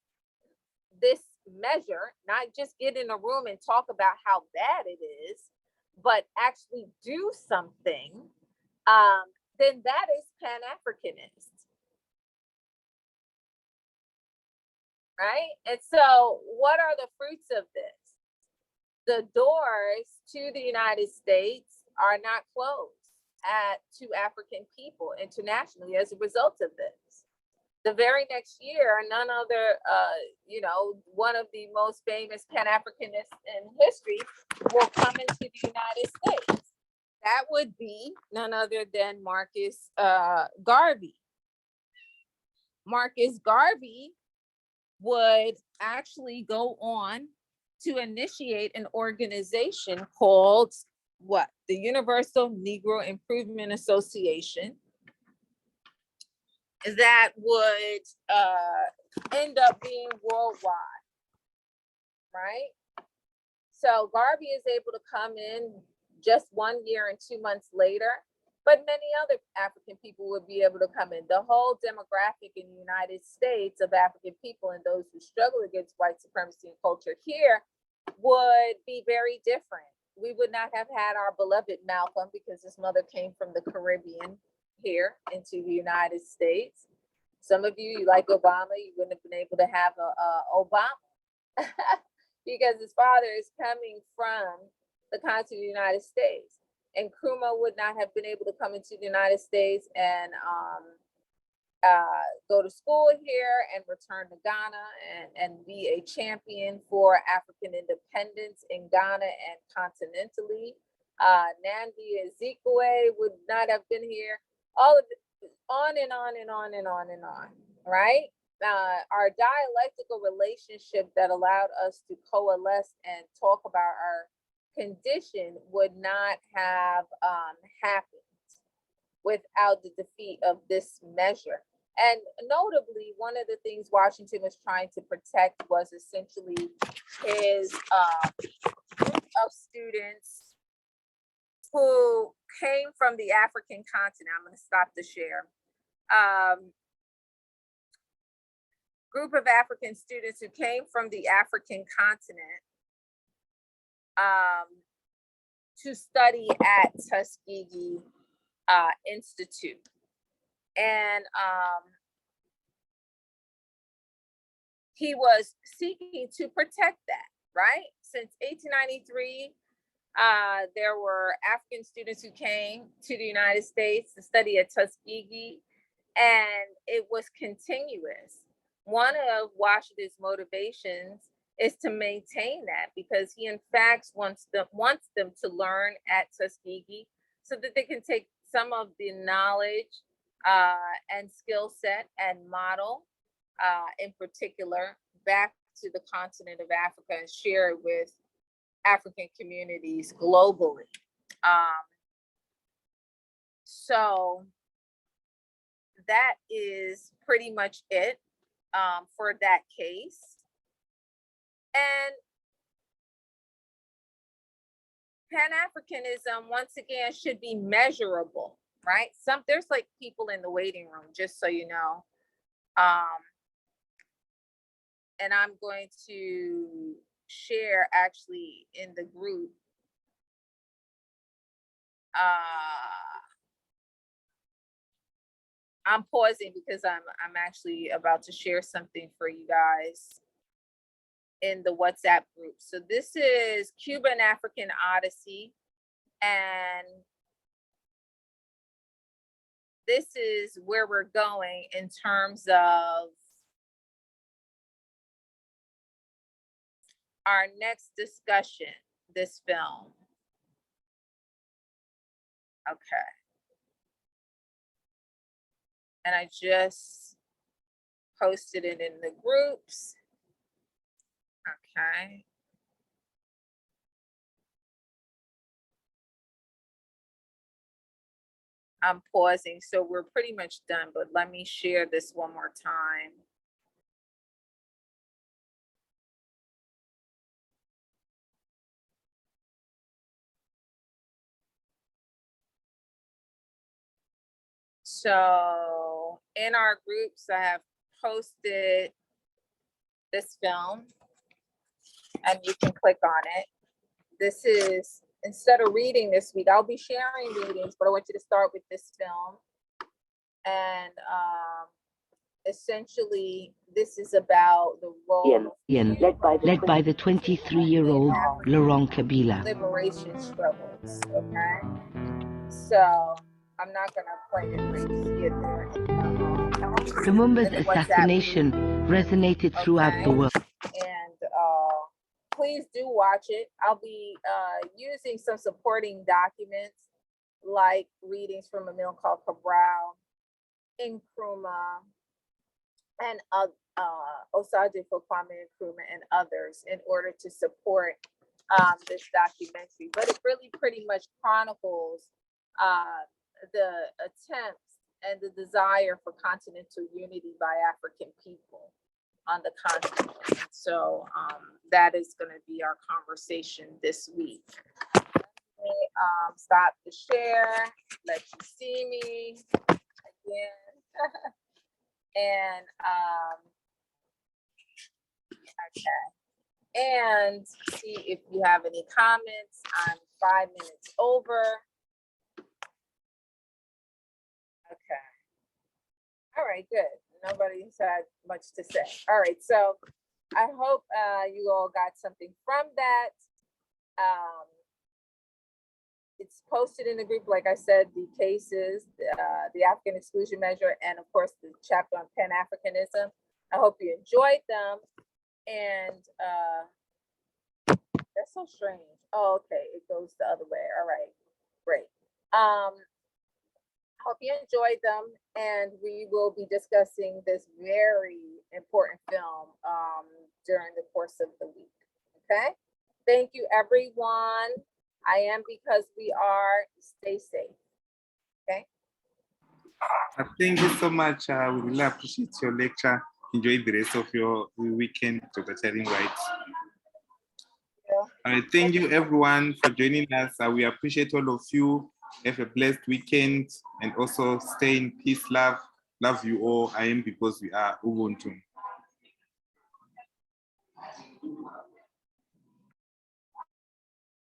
K: this measure, not just get in a room and talk about how bad it is, but actually do something, then that is Pan-Africanist, right? And so what are the fruits of this? The doors to the United States are not closed to African people internationally as a result of this. The very next year, none other, one of the most famous Pan-Africanists in history will come into the United States. That would be none other than Marcus Garvey. Marcus Garvey would actually go on to initiate an organization called what? The Universal Negro Improvement Association, that would end up being worldwide, right? So Garvey is able to come in just 1 year and 2 months later, but many other African people would be able to come in. The whole demographic in the United States of African people and those who struggle against white supremacy and culture here would be very different. We would not have had our beloved Malcolm because his mother came from the Caribbean here into the United States. Some of you like Obama, you wouldn't have been able to have Obama because his father is coming from the continent of the United States. And Nkrumah would not have been able to come into the United States and go to school here and return to Ghana and be a champion for African independence in Ghana and continentally. Nnamdi Azikiwe would not have been here. All of it, on and on and on and on and on, right? Our dialectical relationship that allowed us to coalesce and talk about our condition would not have happened without the defeat of this measure. And notably, one of the things Washington was trying to protect was essentially his group of students who came from the African continent. I'm going to stop the share. Group of African students who came from the African continent to study at Tuskegee Institute. And he was seeking to protect that, right? Since 1893, there were African students who came to the United States to study at Tuskegee, and it was continuous. One of Washington's motivations is to maintain that because he in fact wants them to learn at Tuskegee so that they can take some of the knowledge and skill set and model in particular back to the continent of Africa and share it with African communities globally. So that is pretty much it for that case. And Pan-Africanism, once again, should be measurable, right? There's like people in the waiting room, just so you know. And I'm going to share actually in the group. I'm pausing because I'm actually about to share something for you guys in the WhatsApp group. So this is Cuban African Odyssey, and this is where we're going in terms of our next discussion, this film. Okay. And I just posted it in the groups. Okay. I'm pausing, so we're pretty much done, but let me share this one more time. So in our groups, I have posted this film and you can click on it. This is, instead of reading this week, I'll be sharing readings, but I want you to start with this film. And essentially, this is about the role
L: led by the 23-year-old Laurent Kabila.
K: Liberation struggles, okay? So I'm not gonna play it right here, there.
L: Lumumba's assassination resonated throughout the world.
K: And please do watch it. I'll be using some supporting documents like readings from Emile Cabral, Nkrumah, and Osagyefo Kwame Nkrumah and others in order to support this documentary. But it really pretty much chronicles the attempts and the desire for continental unity by African people on the continent. So that is going to be our conversation this week. Let me stop the share, let you see me again. And okay, and see if you have any comments. I'm 5 minutes over. Okay. All right, good. Nobody's had much to say. All right, so I hope you all got something from that. It's posted in the group, like I said, the cases, the African exclusion measure, and of course the chapter on Pan-Africanism. I hope you enjoyed them. And that's so strange. Oh, okay, it goes the other way. All right, great. Hope you enjoyed them, and we will be discussing this very important film during the course of the week. Okay, thank you, everyone. I am because we are. Stay safe. Okay.
A: Thank you so much. We really appreciate your lecture. Enjoy the rest of your weekend, Dr. Tyrone Wright. Thank you, everyone, for joining us. We appreciate all of you. Have a blessed weekend, and also stay in peace, love. Love you all. I am because we are Ubuntu.